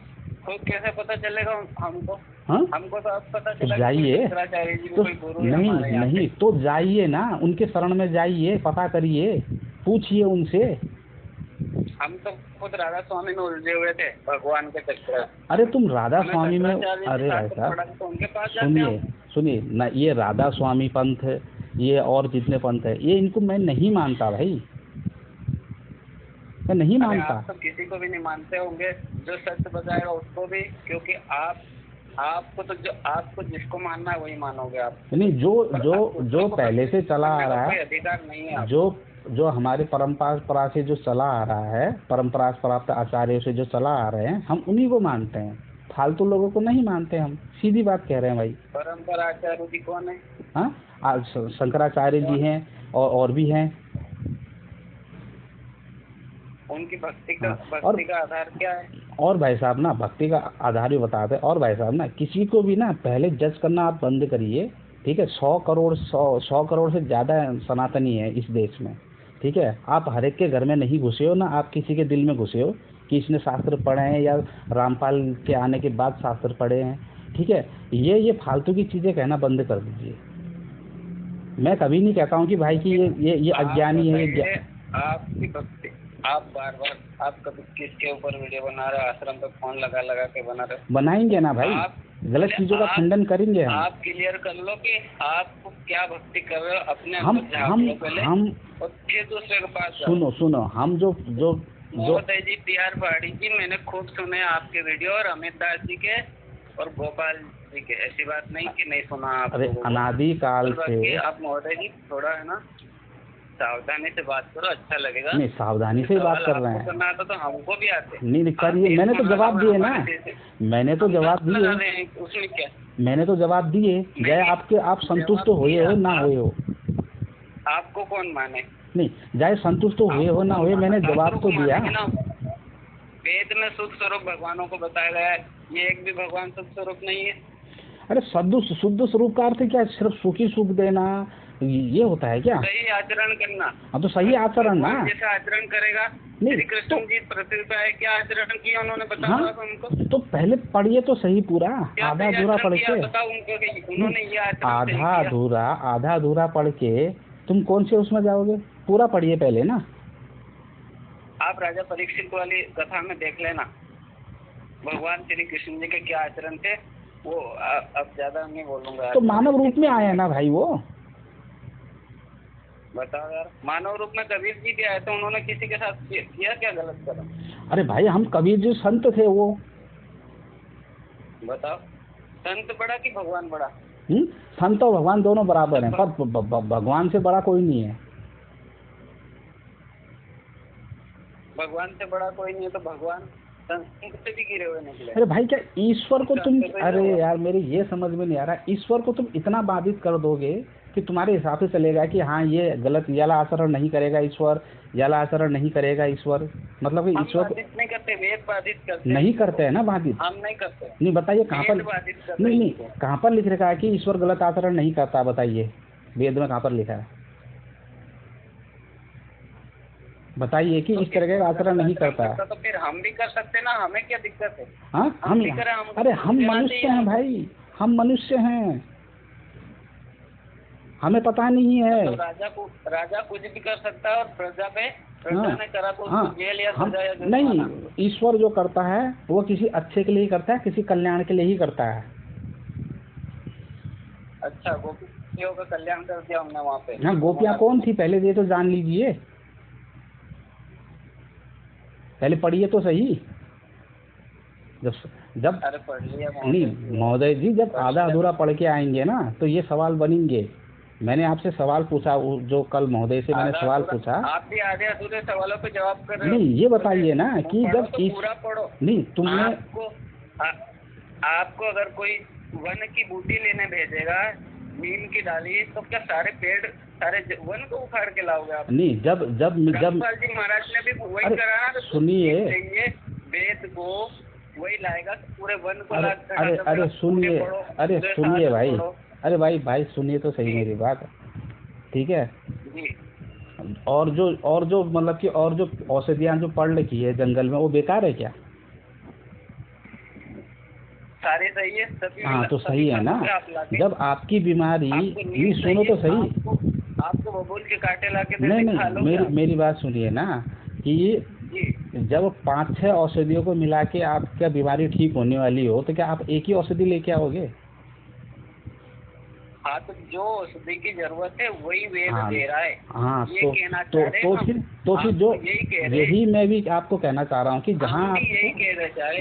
[SPEAKER 2] तो कैसे पता चलेगा हमको?
[SPEAKER 1] हाँ
[SPEAKER 2] हमको तो अब पता
[SPEAKER 1] तो
[SPEAKER 2] चला
[SPEAKER 1] जाइए तो, नहीं तो जाइए ना, उनके शरण में जाइए, पता करिए, पूछिए उनसे।
[SPEAKER 2] हम तो खुद राधा स्वामी में उलझे हुए थे भगवान के चक्कर।
[SPEAKER 1] अरे तुम राधा स्वामी में, अरे भाई साहब सुनिए ना, ये राधा स्वामी पंथ, ये और जितने पंथ है, ये इनको मैं नहीं मानता भाई, मैं नहीं मानता।
[SPEAKER 2] आप तो किसी को भी नहीं मानते होंगे, जो सच बताएगा उसको भी, क्योंकि आपको तो आपको जिसको मानना है वही मानोगे आप।
[SPEAKER 1] नहीं, जो पहले से चला आ रहा है,
[SPEAKER 2] अधिकार नहीं है।
[SPEAKER 1] जो हमारे परंपरा से जो चला आ रहा है, परंपरा प्राप्त आचार्यों से जो चला आ रहे हैं, हम उन्हीं को मानते हैं, फालतू लोगों को नहीं मानते हम, सीधी बात कह रहे हैं भाई।
[SPEAKER 2] परंपरा आचार्य जी कौन है?
[SPEAKER 1] हाँ, शंकराचार्य जी हैं और भी हैं।
[SPEAKER 2] उनकी भक्ति का आधार क्या है? और
[SPEAKER 1] भाई साहब ना, भक्ति का आधार भी बताते हैं। और भाई साहब ना, किसी को भी ना पहले जज करना आप बंद करिए, ठीक है? 100 करोड़ से ज़्यादा सनातनी है इस देश में, ठीक है? आप हर एक के घर में नहीं घुसे हो ना, आप किसी के दिल में घुसे हो कि इसने शास्त्र पढ़े हैं या रामपाल के आने के बाद शास्त्र पढ़े हैं, ठीक है? ये फालतू की चीज़ें कहना बंद कर दीजिए। मैं कभी नहीं कहता हूँ कि भाई कि ये अज्ञानी है।
[SPEAKER 2] आपकी भक्ति, आप बार आप कभी किसके ऊपर वीडियो बना रहे हो? आश्रम पे फोन लगा के बना रहे हो?
[SPEAKER 1] बनाएंगे ना भाई, गलत चीजों का खंडन करेंगे हम।
[SPEAKER 2] आप क्लियर कर लो कि आपको क्या भक्ति कर रहे हो, अपने
[SPEAKER 1] हम
[SPEAKER 2] और फिर दूसरे के पास
[SPEAKER 1] सुनो हम जो
[SPEAKER 2] महोदय जी, PR पहाड़ी जी, मैंने खूब सुने आपके वीडियो, और अमित दास जी के और गोपाल जी के। ऐसी बात नहीं कि नहीं सुना आप।
[SPEAKER 1] अरे अनादि काल से
[SPEAKER 2] आप महोदय जी थोड़ा है ना सावधानी से बात करो, अच्छा लगेगा।
[SPEAKER 1] नहीं, सावधानी से बात कर रहे हैं।
[SPEAKER 2] करना आता तो हमको भी आते।
[SPEAKER 1] नहीं करिए, मैंने तो जवाब दिए ना, मैंने तो जवाब दिए,
[SPEAKER 2] उसमें क्या?
[SPEAKER 1] मैंने तो जवाब दिए। जाए आप संतुष्ट हुए हो ना हुए हो,
[SPEAKER 2] आपको कौन माने?
[SPEAKER 1] नहीं, जाए संतुष्ट हुए हो ना हुए, मैंने जवाब तो दिया।
[SPEAKER 2] वेद में शुद्ध स्वरूप भगवानों को बताया गया है, ये एक भी भगवान शुद्ध स्वरूप नहीं है।
[SPEAKER 1] अरे शुद्ध स्वरूप का अर्थ क्या? सिर्फ सुखी सुख देना ये होता है क्या?
[SPEAKER 2] सही आचरण करना।
[SPEAKER 1] हाँ तो सही आचरण ना,
[SPEAKER 2] जैसा आचरण करेगा। श्री कृष्ण जी पृथ्वी पे आए, क्या आचरण किया उन्होंने बताया हमको?
[SPEAKER 1] तो पहले पढ़िए तो सही पूरा, आधा अधूरा पढ़ के,
[SPEAKER 2] उन्होंने ये
[SPEAKER 1] आधा अधूरा पढ़ के तुम कौन से उसमें जाओगे? पूरा पढ़िए पहले ना।
[SPEAKER 2] आप राजा परीक्षित वाली कथा में देख लेना, भगवान श्री कृष्ण जी के क्या आचरण थे वो। अब ज्यादा नहीं बोलूंगा।
[SPEAKER 1] तो मानव रूप में आए ना भाई वो।
[SPEAKER 2] बताओ यार, मानव रूप में कबीर जी भी आए थे, उन्होंने किसी के साथ किया क्या गलत कदम?
[SPEAKER 1] अरे भाई, हम कबीर जी संत थे वो।
[SPEAKER 2] बताओ, संत बड़ा कि भगवान बड़ा?
[SPEAKER 1] संत और भगवान दोनों बराबर हैं, पर भगवान से बड़ा कोई नहीं है।
[SPEAKER 2] भगवान से बड़ा कोई नहीं है तो भगवान संत से भी गिरे हुए निकले।
[SPEAKER 1] अरे भाई, क्या ईश्वर को तुम, अरे यार मेरे ये समझ में नहीं आ रहा, ईश्वर को तुम इतना बाधित कर दोगे कि तुम्हारे हिसाब से चलेगा कि हाँ ये गलत, याला आचरण नहीं करेगा ईश्वर, याला आचरण नहीं करेगा ईश्वर, मतलब कि ईश्वर को
[SPEAKER 2] नहीं करते, वेद बाधित करते।
[SPEAKER 1] नहीं करते हैं ना बाधित?
[SPEAKER 2] हम नहीं करते। नहीं,
[SPEAKER 1] बताइए कहाँ पर? नहीं, कहाँ पर लिख रखा है कि ईश्वर गलत आचरण नहीं करता? बताइए, वेद में कहाँ पर लिखा है? बताइए कि इस तरह का आचरण नहीं करता है।
[SPEAKER 2] तो फिर हम भी कर सकते ना, हमें क्या दिक्कत है?
[SPEAKER 1] हाँ हम
[SPEAKER 2] भी करें,
[SPEAKER 1] अरे हम मनुष्य हैं भाई, हम मनुष्य हैं, हमें पता नहीं है।
[SPEAKER 2] तो राजा कुछ भी कर सकता है और प्रजा ने करा तो
[SPEAKER 1] हाँ,
[SPEAKER 2] उसको जेल या सजा या
[SPEAKER 1] नहीं, ईश्वर जो करता है वो किसी अच्छे के लिए ही करता है, किसी कल्याण के लिए ही करता है।
[SPEAKER 2] अच्छा, गोपियों का कल्याण कर दिया हमने वहाँ पे।
[SPEAKER 1] हाँ, गोपियाँ कौन थी पहले ये तो जान लीजिए, पहले पढ़िए तो सही। जब
[SPEAKER 2] अरे पढ़ लिया
[SPEAKER 1] नहीं महोदय जी, जब आधा अधूरा पढ़ के आएंगे ना तो ये सवाल बनेंगे। मैंने आपसे सवाल पूछा, जो कल महोदय से मैंने सवाल पूछा,
[SPEAKER 2] आप भी आधे अधूरे सवालों पे जवाब कर रहे हो।
[SPEAKER 1] नहीं ये बताइए ना कि जब
[SPEAKER 2] तो पूरा पढ़ो।
[SPEAKER 1] नहीं तुमने
[SPEAKER 2] आपको अगर कोई वन की बूटी लेने भेजेगा, नीम की डाली, तो क्या सारे पेड़ सारे वन को उखाड़ के लाओगे आप? नहीं,
[SPEAKER 1] जब
[SPEAKER 2] रामपाल जी महाराज ने भी वही करा ना।
[SPEAKER 1] सुनिए,
[SPEAKER 2] वेद को वही लाएगा पूरे वन को।
[SPEAKER 1] अरे सुनिए भाई, अरे भाई सुनिए तो सही मेरी बात, ठीक है
[SPEAKER 2] जी।
[SPEAKER 1] और जो मतलब कि और जो औषधियाँ जो पढ़ रखी है जंगल में, वो बेकार है क्या?
[SPEAKER 2] सारे सही है, सभी।
[SPEAKER 1] हाँ तो सही है ना। जब आपकी बीमारी, नहीं सुनो तो सही,
[SPEAKER 2] आपको बबूल के कांटे लाके
[SPEAKER 1] नहीं, मेरी बात सुनिए ना कि जब 5-6 औषधियों को मिला के आपका बीमारी ठीक होने वाली हो, तो क्या आप एक ही औषधि लेके आओगे?
[SPEAKER 2] हाँ, तो जो औषधि की जरूरत है वही वेद दे रहा है।
[SPEAKER 1] हाँ तो फिर जो यही मैं भी आपको कहना चाह रहा हूँ कि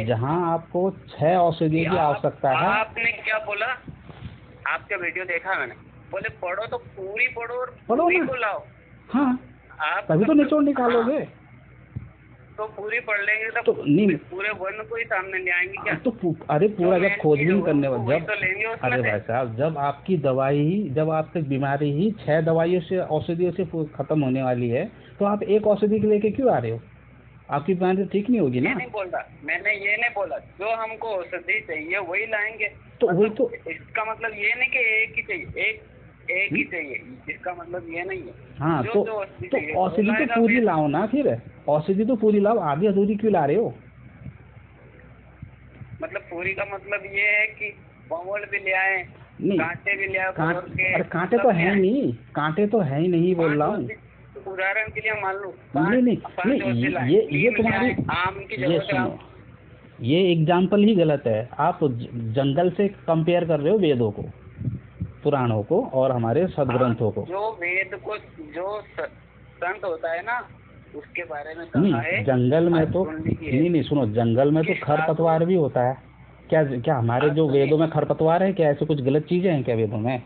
[SPEAKER 1] जहाँ आपको 6 औषधियों की आवश्यकता है।
[SPEAKER 2] आपने क्या बोला? आपका वीडियो देखा मैंने, बोले पढ़ो तो पूरी पढ़ो और
[SPEAKER 1] पढ़ो
[SPEAKER 2] पूरी को लाओ।
[SPEAKER 1] हाँ, आप तभी तो निचोड़ निकालोगे।
[SPEAKER 2] तो पूरी पढ़ लेंगे
[SPEAKER 1] तो नहीं,
[SPEAKER 2] पूरे वन को ही सामने ले आएंगे क्या?
[SPEAKER 1] तो अरे पूरा जब खोजबीन करने वाले, जब अरे भाई साहब, जब आपकी दवाई, जब आपकी बीमारी ही 6 दवाइयों से, औषधियों से खत्म होने वाली है, तो आप एक औषधि के लेके क्यों आ रहे हो? आपकी बीमारी ठीक नहीं होगी ना।
[SPEAKER 2] नहीं बोल रहा मैंने, ये नहीं बोला जो हमको औषधि चाहिए वही लाएंगे।
[SPEAKER 1] तो वही तो इसका
[SPEAKER 2] मतलब ये नहीं कि एक ही चाहिए, एक ही चाहिए, इसका मतलब ये नहीं है।
[SPEAKER 1] हाँ तो औषधि तो पूरी लाओ ना, फिर औषधि तो पूरी लाओ, आधी अधूरी क्यों ला रहे हो?
[SPEAKER 2] मतलब पूरी का मतलब ये है कि बमोल भी ले आए, कांटे भी ले आए।
[SPEAKER 1] अरे कांटे तो है नहीं, कांटे तो है ही नहीं बोल रहा हूँ।
[SPEAKER 2] उदाहरण के लिए मान लो,
[SPEAKER 1] नहीं, ये तुम्हारी,
[SPEAKER 2] आम की
[SPEAKER 1] ये सुनो, ये एग्जाम्पल ही गलत है। आप जंगल से कंपेयर कर रहे हो वेदों को, पुराणों को और हमारे सदग्रंथों को।
[SPEAKER 2] जो वेद को, जो संत होता है ना, उसके बारे में कहा है।
[SPEAKER 1] जंगल में तो नहीं सुनो, जंगल में तो खरपतवार भी होता है। क्या हमारे जो वेदों में खरपतवार है क्या? ऐसे कुछ गलत चीजें हैं क्या वेदों में?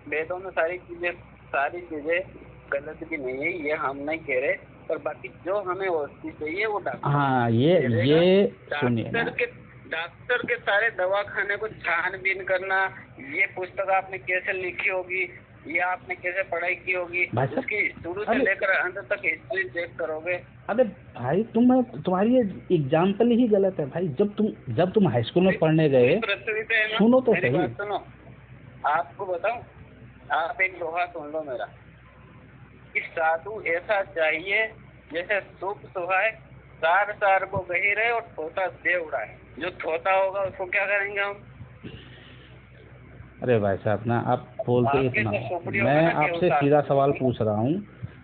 [SPEAKER 2] वेदों में सारी चीजें गलत भी नहीं है, ये हम नहीं कह रहे, पर बाकी जो हमें औषधि चाहिए वो डॉक्टर।
[SPEAKER 1] हाँ, ये सुनिए,
[SPEAKER 2] डॉक्टर के सारे दवाखाने को छानबीन करना, ये पुस्तक आपने कैसे लिखी होगी, ये आपने कैसे पढ़ाई की होगी, उसकी शुरू से लेकर अंत तक हिस्ट्री चेक करोगे।
[SPEAKER 1] अरे भाई तुम्हारी ये एग्जाम्पल ही गलत है भाई। जब तुम हाई स्कूल में पढ़ने गए, सुनो तो सही,
[SPEAKER 2] सुनो, आपको बताऊं, आप एक दोहा सुन लो मेरा, कि साधु ऐसा चाहिए जैसे सूप सुहाए, सार को गही रहे और थोता दे उड़ाए। जो थोता होगा उसको क्या करेंगे हम?
[SPEAKER 1] अरे भाई साहब ना, आप बोलते इतना, मैं आपसे सीधा सवाल पूछ रहा हूँ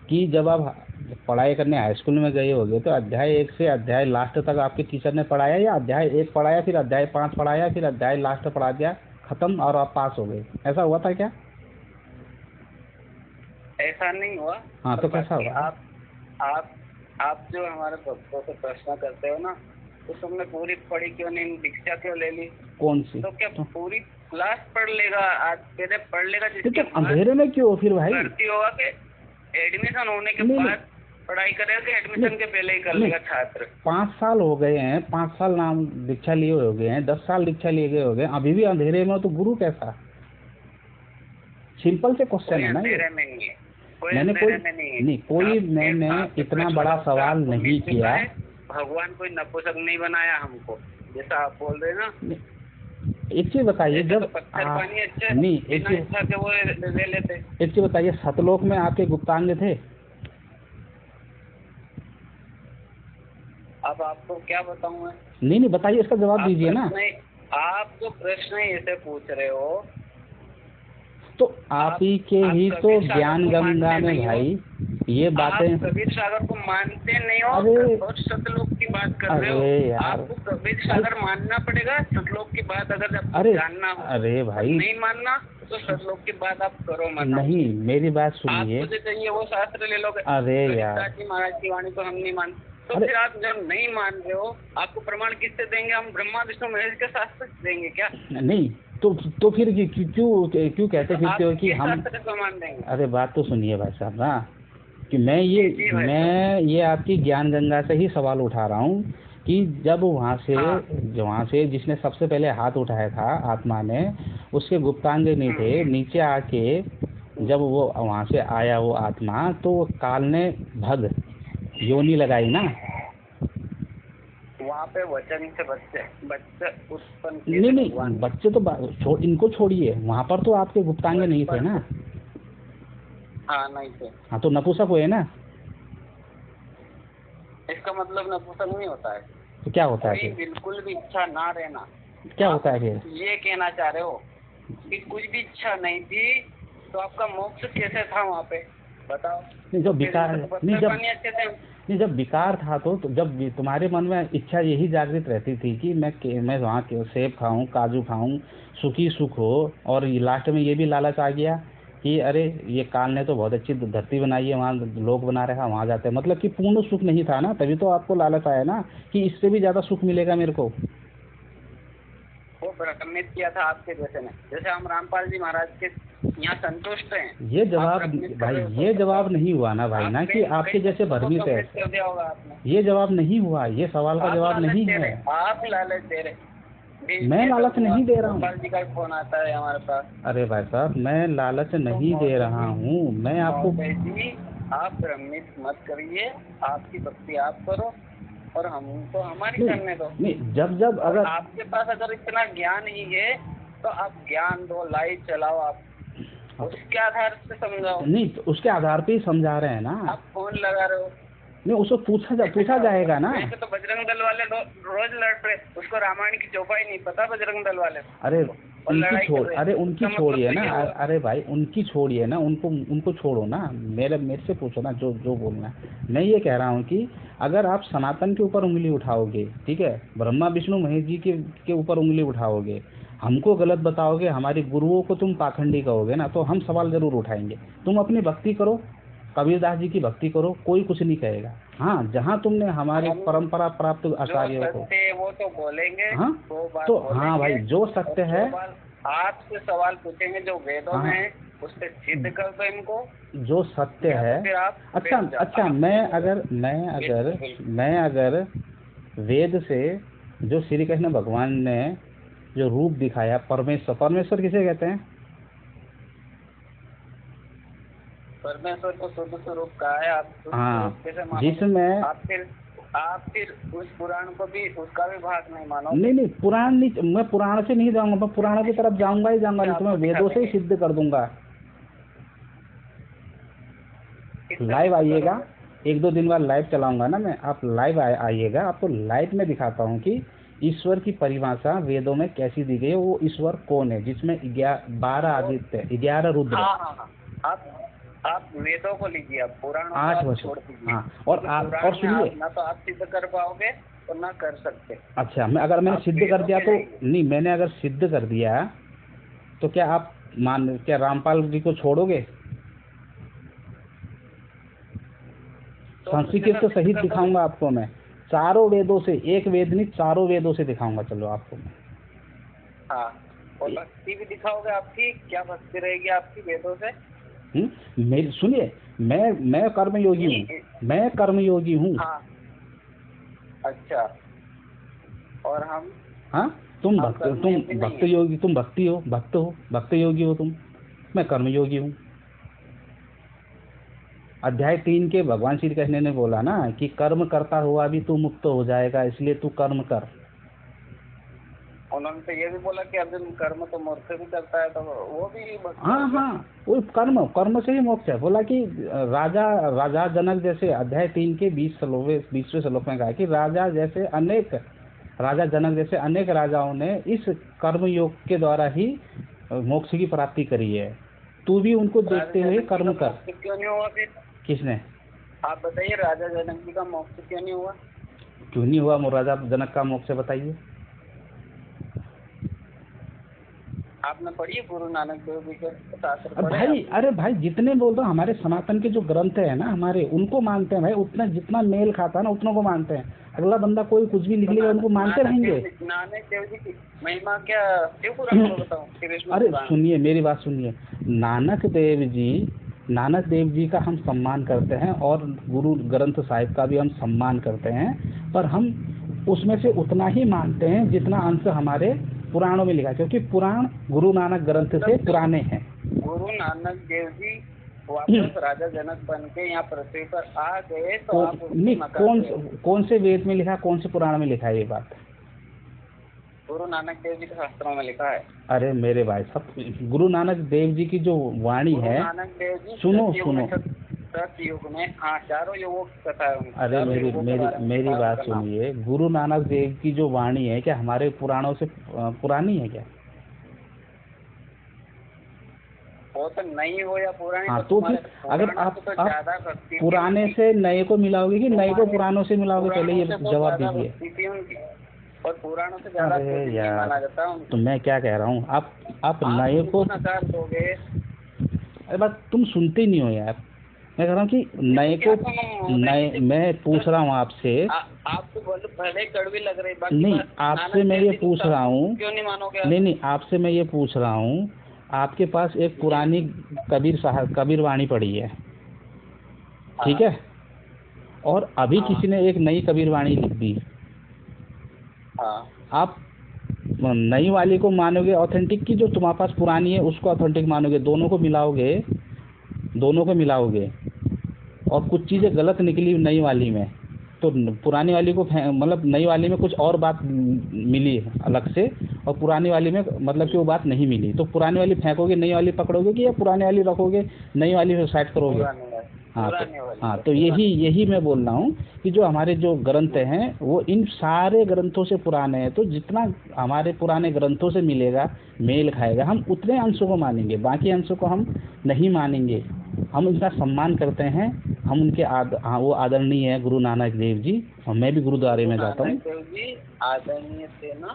[SPEAKER 1] कि जब आप पढ़ाई करने हाई स्कूल में गए होगे, तो अध्याय 1 से अध्याय लास्ट तक आपके टीचर ने पढ़ाया, या अध्याय 1 पढ़ाया, फिर अध्याय 5 पढ़ाया, फिर अध्याय लास्ट पढ़ा दिया, खत्म और आप पास हो गए? ऐसा हुआ था क्या?
[SPEAKER 2] ऐसा नहीं हुआ।
[SPEAKER 1] हाँ तो कैसा हुआ?
[SPEAKER 2] आप जो हमारे भक्तों से प्रश्न करते हो ना, तो तुमने पूरी पढ़ी क्यों नहीं, दीक्षा क्यों ले ली?
[SPEAKER 1] कौन सी?
[SPEAKER 2] तो क्या पूरी क्लास पढ़ लेगा? आज तेरे पढ़ लेगा
[SPEAKER 1] जिसके अंधेरे में क्यों फिर भाई?
[SPEAKER 2] भर्ती होगा कि एडमिशन होने के बाद पढ़ाई करेगा कि एडमिशन के पहले ही कर लेगा छात्र?
[SPEAKER 1] 5 साल हो गए हैं, 5 साल नाम दीक्षा लिए हो गए हैं, 10 साल दीक्षा लिए गए हो गए, अभी भी अंधेरे में, तो गुरु कैसा? सिंपल से क्वेश्चन है ना ये। मैंने इतना बड़ा सवाल नहीं किया।
[SPEAKER 2] भगवान कोई नपुंसक नहीं बनाया हमको, जैसा आप बोल रहे ना।
[SPEAKER 1] एक चीज बताइए, जब एक चीज बताइए, सतलोक में आपके गुप्तांग थे?
[SPEAKER 2] अब आपको क्या बताऊं मैं?
[SPEAKER 1] नहीं बताइए, इसका जवाब दीजिए ना।
[SPEAKER 2] आप जो प्रश्न ऐसे पूछ रहे हो
[SPEAKER 1] तो आप ही के ही तो ज्ञान गंगा में भाई ये बातें।
[SPEAKER 2] आप कबीर सागर को मानते नहीं हो।
[SPEAKER 1] अरे
[SPEAKER 2] और सतलोक की बात कर रहे हो।
[SPEAKER 1] यार,
[SPEAKER 2] आपको कबीर सागर मानना पड़ेगा। सतलोक की बात अगर आपको जानना हो,
[SPEAKER 1] अरे भाई
[SPEAKER 2] नहीं मानना तो सतलोक की बात आप करो मत।
[SPEAKER 1] नहीं, मेरी बात सुनिए।
[SPEAKER 2] आपको जो चाहिए वो शास्त्र ले लोगे।
[SPEAKER 1] अरे यार,
[SPEAKER 2] जी महाराज की वाणी को हम नहीं मानते, तो फिर आप जब नहीं मान रहे हो, आपको प्रमाण किससे देंगे? हम ब्रह्मा विष्णु महेश के शास्त्र देंगे क्या? नहीं
[SPEAKER 1] तो फिर क्यों कहते फिरते हो कि हम
[SPEAKER 2] मान देंगे?
[SPEAKER 1] अरे बात तो सुनिए भाई साहब ना, कि मैं ये आपकी ज्ञान गंगा से ही सवाल उठा रहा हूँ कि जब वहाँ से जिसने सबसे पहले हाथ उठाया था आत्मा ने, उसके गुप्तांग नहीं थे, नीचे आके जब वो वहाँ से आया वो आत्मा, तो काल ने भग योनि लगाई ना।
[SPEAKER 2] वहाँ पे वचन से बच्चे उत्पन्न।
[SPEAKER 1] नहीं बच्चे तो इनको छोड़िए, वहाँ पर तो आपके गुप्तांग नहीं थे ना।
[SPEAKER 2] हाँ नहीं थे।
[SPEAKER 1] हाँ तो नपुंसक हुए ना।
[SPEAKER 2] इसका मतलब नपुंसक नहीं होता है।
[SPEAKER 1] तो क्या होता है?
[SPEAKER 2] बिल्कुल भी इच्छा ना रहना।
[SPEAKER 1] क्या होता है फिर?
[SPEAKER 2] ये कहना चाह रहे हो कि कुछ भी इच्छा नहीं थी तो आपका मोक्ष कैसे था वहाँ पे? बताओ।
[SPEAKER 1] नहीं जब विकार था तो जब तुम्हारे मन में इच्छा यही जागृत रहती थी कि मैं वहाँ के सेब खाऊं, काजू खाऊं, सुखी सुख हो, और लास्ट में ये भी लालच आ गया कि अरे ये काल ने तो बहुत अच्छी धरती बनाई है, वहाँ लोग बना रहा है, वहाँ जाते हैं, मतलब कि पूर्ण सुख नहीं था ना, तभी तो आपको लालच आया ना कि इससे भी ज्यादा सुख मिलेगा मेरे को।
[SPEAKER 2] वो भ्रमित किया था आपके जैसे ने, जैसे हम रामपाल जी महाराज के यहाँ संतुष्ट हैं।
[SPEAKER 1] ये जवाब भाई, ये जवाब नहीं हुआ ना भाई ना कि आपके जैसे भ्रमित है। ये जवाब नहीं हुआ, ये सवाल का जवाब नहीं है।
[SPEAKER 2] आप लालच दे रहे।
[SPEAKER 1] मैं लालच नहीं दे रहा हूँ।
[SPEAKER 2] रामपाल जी का फोन आता है हमारे पास।
[SPEAKER 1] अरे भाई साहब, मैं लालच नहीं दे रहा हूँ, मैं आपको।
[SPEAKER 2] आप भ्रमित मत करिए, आपकी भक्ति आप करो और हमको हमारी करने दो। नहीं
[SPEAKER 1] जब अगर
[SPEAKER 2] आपके पास अगर इतना ज्ञान ही है तो आप ज्ञान दो, लाइट चलाओ, आप उसके आधार से समझाओ।
[SPEAKER 1] नहीं तो उसके आधार पे ही समझा रहे हैं ना।
[SPEAKER 2] आप फोन लगा रहे हो।
[SPEAKER 1] नहीं उसको पूछा जाएगा ना।
[SPEAKER 2] वैसे तो बजरंग दल वाले रोज लड़ रहे, उसको रामायण की चौपाई नहीं पता बजरंग दल वाले।
[SPEAKER 1] अरे उनकी छोड़िए ना। अरे भाई उनकी छोड़िए ना, उनको छोड़ो ना, मेरे से पूछो ना जो बोलना है। मैं ये कह रहा हूँ कि अगर आप सनातन के ऊपर उंगली उठाओगे, ठीक है, ब्रह्मा विष्णु महेश जी के ऊपर उंगली उठाओगे, हमको गलत बताओगे, हमारे गुरुओं को तुम पाखंडी कहोगे ना, तो हम सवाल जरूर उठाएंगे। तुम अपनी भक्ति करो, कबीरदास जी की भक्ति करो, कोई कुछ नहीं कहेगा। हाँ, जहाँ तुमने हमारी परंपरा प्राप्त आचार्यों को
[SPEAKER 2] वो तो बोलेंगे।
[SPEAKER 1] हाँ तो हाँ भाई, जो सत्य है
[SPEAKER 2] आपसे सवाल पूछेंगे जो वेदों में है, उससे सिद्ध कर दो इनको। जो
[SPEAKER 1] सत्य है। अच्छा मैं अगर वेद से जो श्री कृष्ण भगवान ने जो रूप दिखाया, परमेश्वर किसे कहते हैं?
[SPEAKER 2] परमेश्वर को शुद्ध स्वरूप कहा है। आप
[SPEAKER 1] हाँ, जिसमें
[SPEAKER 2] आप फिर उस पुराण को भी, उसका भी भाग नहीं मानो।
[SPEAKER 1] नहीं पुराण नहीं, मैं पुराण से नहीं जाऊंगा, मैं पुराणों की तरफ जाऊंगा ही जाऊंगा, नहीं तो मैं वेदों से ही सिद्ध कर दूंगा। लाइव आइएगा, 1-2 दिन बाद लाइव चलाऊंगा ना मैं, आप लाइव आइएगा, आपको लाइव में दिखाता हूँ कि ईश्वर की परिभाषा वेदों में कैसी दी गई है, वो ईश्वर कौन है, जिसमें 12 आदित्य, 11 रुद्र।
[SPEAKER 2] आप वेदों को लीजिए, आप पुराणों
[SPEAKER 1] 8 वर्ष छोड़ दीजिए। हाँ, और सुनिए,
[SPEAKER 2] ना तो आप सिद्ध कर पाओगे और ना कर सकते।
[SPEAKER 1] अच्छा, अगर मैंने सिद्ध कर दिया तो नहीं, मैंने अगर सिद्ध कर दिया तो क्या आप क्या रामपाल जी को छोड़ोगे? संस्कृत से सहित दिखाऊंगा आपको मैं, चारों वेदों से, एक वेद नहीं, चारों वेदों से दिखाऊंगा। चलो आपको मैं।
[SPEAKER 2] हाँ, और भक्ति भी दिखाओगे आपकी, क्या भक्ति रहेगी आपकी वेदों से?
[SPEAKER 1] मेरी सुनिए, मैं कर्मयोगी हूँ, मैं कर्मयोगी हूँ।
[SPEAKER 2] हाँ, अच्छा, और हम?
[SPEAKER 1] हाँ, तुम भक्त योगी, तुम भक्त योगी हो तुम, मैं कर्मयोगी हूँ। अध्याय 3 के भगवान श्री कृष्ण ने बोला ना कि कर्म करता हुआ भी तू मुक्त हो जाएगा, इसलिए तू कर्म कर।
[SPEAKER 2] उन्होंने तो ये भी बोला कि अर्जुन कर्म तो मोक्ष भी करता है, तो वो भी
[SPEAKER 1] हाँ हाँ, वो कर्म कर्म से ही मोक्ष है। बोला कि राजा जनक जैसे, अध्याय 3 के 20वें श्लोक में कहा कि राजा जनक जैसे अनेक राजाओं ने इस कर्म योग के द्वारा ही मोक्ष की प्राप्ति करी है। तू भी उनको देखते हुए कर्म कर।
[SPEAKER 2] क्यों नहीं हुआ फिर?
[SPEAKER 1] किसने?
[SPEAKER 2] आप बताइए, राजा जनक जी का मोक्ष क्यों नहीं हुआ?
[SPEAKER 1] क्यों नहीं हुआ राजा जनक का मोक्ष, बताइए।
[SPEAKER 2] आपने पढ़ी गुरु नानक देव जी के शास्त्र?
[SPEAKER 1] भाई अरे भाई, जितने बोल रहा हूँ हमारे सनातन के जो ग्रंथ है ना हमारे, उनको मानते हैं भाई। उतना जितना मेल खाता है ना उतना को मानते हैं। अगला बंदा कोई कुछ भी लिख लेगा उनको मानते रहेंगे।
[SPEAKER 2] नानक देव जी की महिमा क्या शिवपुराण को बताऊं?
[SPEAKER 1] अरे सुनिए, मेरी बात सुनिए। नानक देव जी का हम सम्मान करते हैं और गुरु ग्रंथ साहिब का भी हम सम्मान करते हैं, पर हम उसमें से उतना ही मानते हैं जितना अंश हमारे पुराणों में लिखा है, क्योंकि पुराण गुरु नानक ग्रंथ से पुराने हैं।
[SPEAKER 2] गुरु नानक देव जी वापस राजा जनक बन के यहाँ पृथ्वी पर आ गए तो आप
[SPEAKER 1] कौन से वेद में लिखा, कौन से पुराण में लिखा है ये बात?
[SPEAKER 2] गुरु नानक देव जी के शास्त्रों में लिखा है।
[SPEAKER 1] अरे मेरे भाई, सब गुरु नानक देव जी की जो वाणी है,
[SPEAKER 2] नानक देव जी
[SPEAKER 1] सुनो
[SPEAKER 2] सतयुग में चारों युगों की कथा है।
[SPEAKER 1] अरे मेरी बात सुनिए। गुरु नानक देव की जो वाणी है क्या हमारे पुराणों से पुरानी है क्या?
[SPEAKER 2] वो तो नहीं हो या पुरानी।
[SPEAKER 1] हाँ, तो फिर अगर आप पुराने से नए को मिलाओगे कि नए को पुरानों से मिलाओगे, पहले ये जवाब दीजिए।
[SPEAKER 2] और पुराणों से ज्यादा माना जाता है।
[SPEAKER 1] तो मैं क्या कह रहा हूँ, आप नए को
[SPEAKER 2] नकार दोगे।
[SPEAKER 1] अरे बात तुम सुनते नहीं हो यार। मैं कह रहा हूँ कि नए को नए, मैं पूछ रहा हूँ आपसे।
[SPEAKER 2] आपको भले कड़वी लग रही
[SPEAKER 1] नहीं, आपसे मैं ये पूछ रहा हूँ।
[SPEAKER 2] क्यों नहीं मानोगे?
[SPEAKER 1] नहीं, आपसे मैं ये पूछ रहा हूँ, आपके पास एक पुरानी कबीर वाणी पड़ी है, ठीक है, और अभी किसी ने एक नई कबीर वाणी लिख दी। आप नई वाली को मानोगे ऑथेंटिक की, जो तुम्हारे पास पुरानी है उसको ऑथेंटिक मानोगे? दोनों को मिलाओगे और कुछ चीज़ें गलत निकली नई वाली में, तो पुरानी वाली को मतलब नई वाली में कुछ और बात मिली अलग से, और पुरानी वाली में मतलब कि वो बात नहीं मिली, तो पुरानी वाली फेंकोगे, नई वाली पकड़ोगे कि या पुरानी वाली रखोगे, नई वाली साइड करोगे? हाँ, तो यही मैं बोल रहा हूँ कि जो हमारे जो ग्रंथ हैं वो इन सारे ग्रंथों से पुराने हैं। तो जितना हमारे पुराने ग्रंथों से मिलेगा, मेल खाएगा, हम उतने अंशों को मानेंगे, बाकी अंशों को हम नहीं मानेंगे। हम उनका सम्मान करते हैं, हम उनके वो आदरणीय है गुरु नानक देव जी, और मैं भी गुरुद्वारे में जाता हूँ।
[SPEAKER 2] आदरणीय थे ना,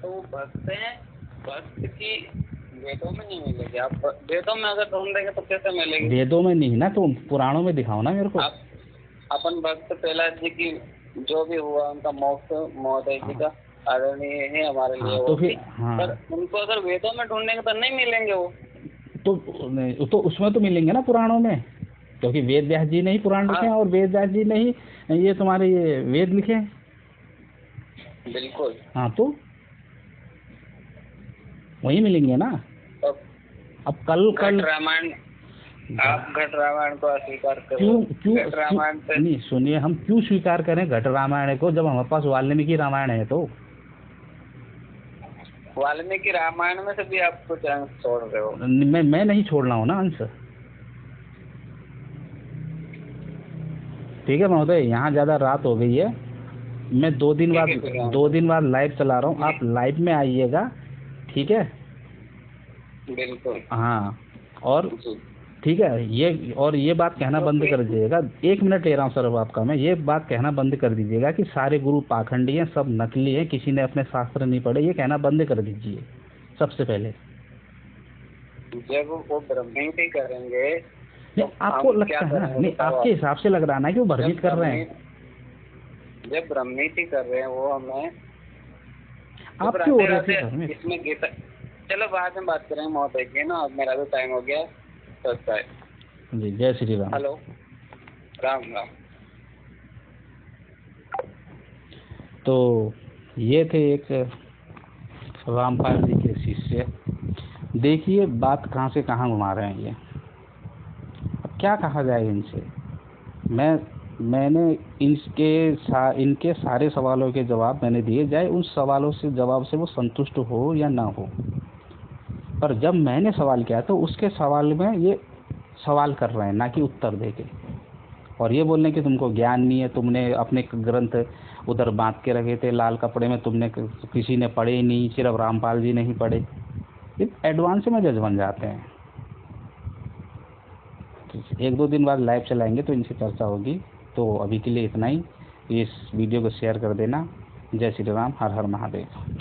[SPEAKER 2] तो भक्त हैं। भक्त की वेदों में नहीं मिलेगी। आप वेदों में अगर ढूंढेंगे तो कैसे मिलेगी?
[SPEAKER 1] वेदों में नहीं ना, तो पुराणों में दिखाओ ना मेरे को।
[SPEAKER 2] अपन भक्त प्रहलाद जी की जो भी हुआ उनका मोक्ष महोदय जी का आदरणीय है हमारे लिए।
[SPEAKER 1] तो फिर
[SPEAKER 2] पर उनको अगर वेदों में ढूंढेंगे तो नहीं मिलेंगे वो।
[SPEAKER 1] तो उसमें तो मिलेंगे ना पुराणों में, क्योंकि वेद व्यास जी ने ही पुराण लिखे हैं, और वेद व्यास जी ने ही ये तुम्हारे ये वेद लिखे हैं।
[SPEAKER 2] बिल्कुल।
[SPEAKER 1] हाँ, तो वही मिलेंगे ना। अब कल
[SPEAKER 2] रामायण, आप घट रामायण को अस्वीकार करो।
[SPEAKER 1] क्यों रामायण नहीं, सुनिए, हम क्यों स्वीकार करें घट रामायण को जब हमारे पास वाल्मीकि रामायण है? तो
[SPEAKER 2] वाल्मीकि रामायण में से भी आप कुछ अंश छोड़ रहे हो।
[SPEAKER 1] मैं नहीं छोड़ रहा हूँ ना अंश। ठीक है महोदय, यहाँ ज्यादा रात हो गई है, मैं 2 दिन बाद लाइव चला रहा हूँ, आप लाइव में आइएगा, ठीक है?
[SPEAKER 2] बिल्कुल।
[SPEAKER 1] हाँ, और ठीक है, ये बात कहना बंद कर दीजिएगा। 1 मिनट ले रहा हूँ सर आपका, मैं ये बात कहना बंद कर दीजिएगा कि सारे गुरु पाखंडी हैं, सब नकली हैं, किसी ने अपने शास्त्र नहीं पढ़े, ये कहना बंद कर दीजिए सबसे पहले।
[SPEAKER 2] जब वो ब्रह्मित ही करेंगे
[SPEAKER 1] तो आपको लगता है ना, नहीं आपके हिसाब से लग रहा है ना कि वो भ्रमित कर रहे हैं।
[SPEAKER 2] जब ब्रह्मित ही कर रहे हैं वो हमें,
[SPEAKER 1] आप क्यों हो रहे थे
[SPEAKER 2] इसमें गीता। चलो बाद में बात करेंगे महोदय की ना, अब मेरा भी टाइम हो गया।
[SPEAKER 1] जी, जय श्री राम।
[SPEAKER 2] हेलो, राम राम।
[SPEAKER 1] तो ये थे एक रामपाल जी के शिष्य। देखिए बात कहाँ से कहाँ घुमा रहे हैं ये। अब क्या कहा जाए इनसे। मैं मैंने इनके सारे सवालों के जवाब मैंने दिए, जाए उन सवालों से जवाब से वो संतुष्ट हो या ना हो। पर जब मैंने सवाल किया तो उसके सवाल में ये सवाल कर रहे हैं, ना कि उत्तर देके, और ये बोल रहे हैं कि तुमको ज्ञान नहीं है, तुमने अपने ग्रंथ उधर बांध के रखे थे लाल कपड़े में, तुमने किसी ने पढ़े ही नहीं, सिर्फ रामपाल जी ने ही पढ़े। ये एडवांस में जज बन जाते हैं। एक दो दिन बाद लाइव चलाएंगे तो इनसे चर्चा होगी। तो अभी के लिए इतना ही। इस वीडियो को शेयर कर देना। जय श्री राम, हर हर महादेव।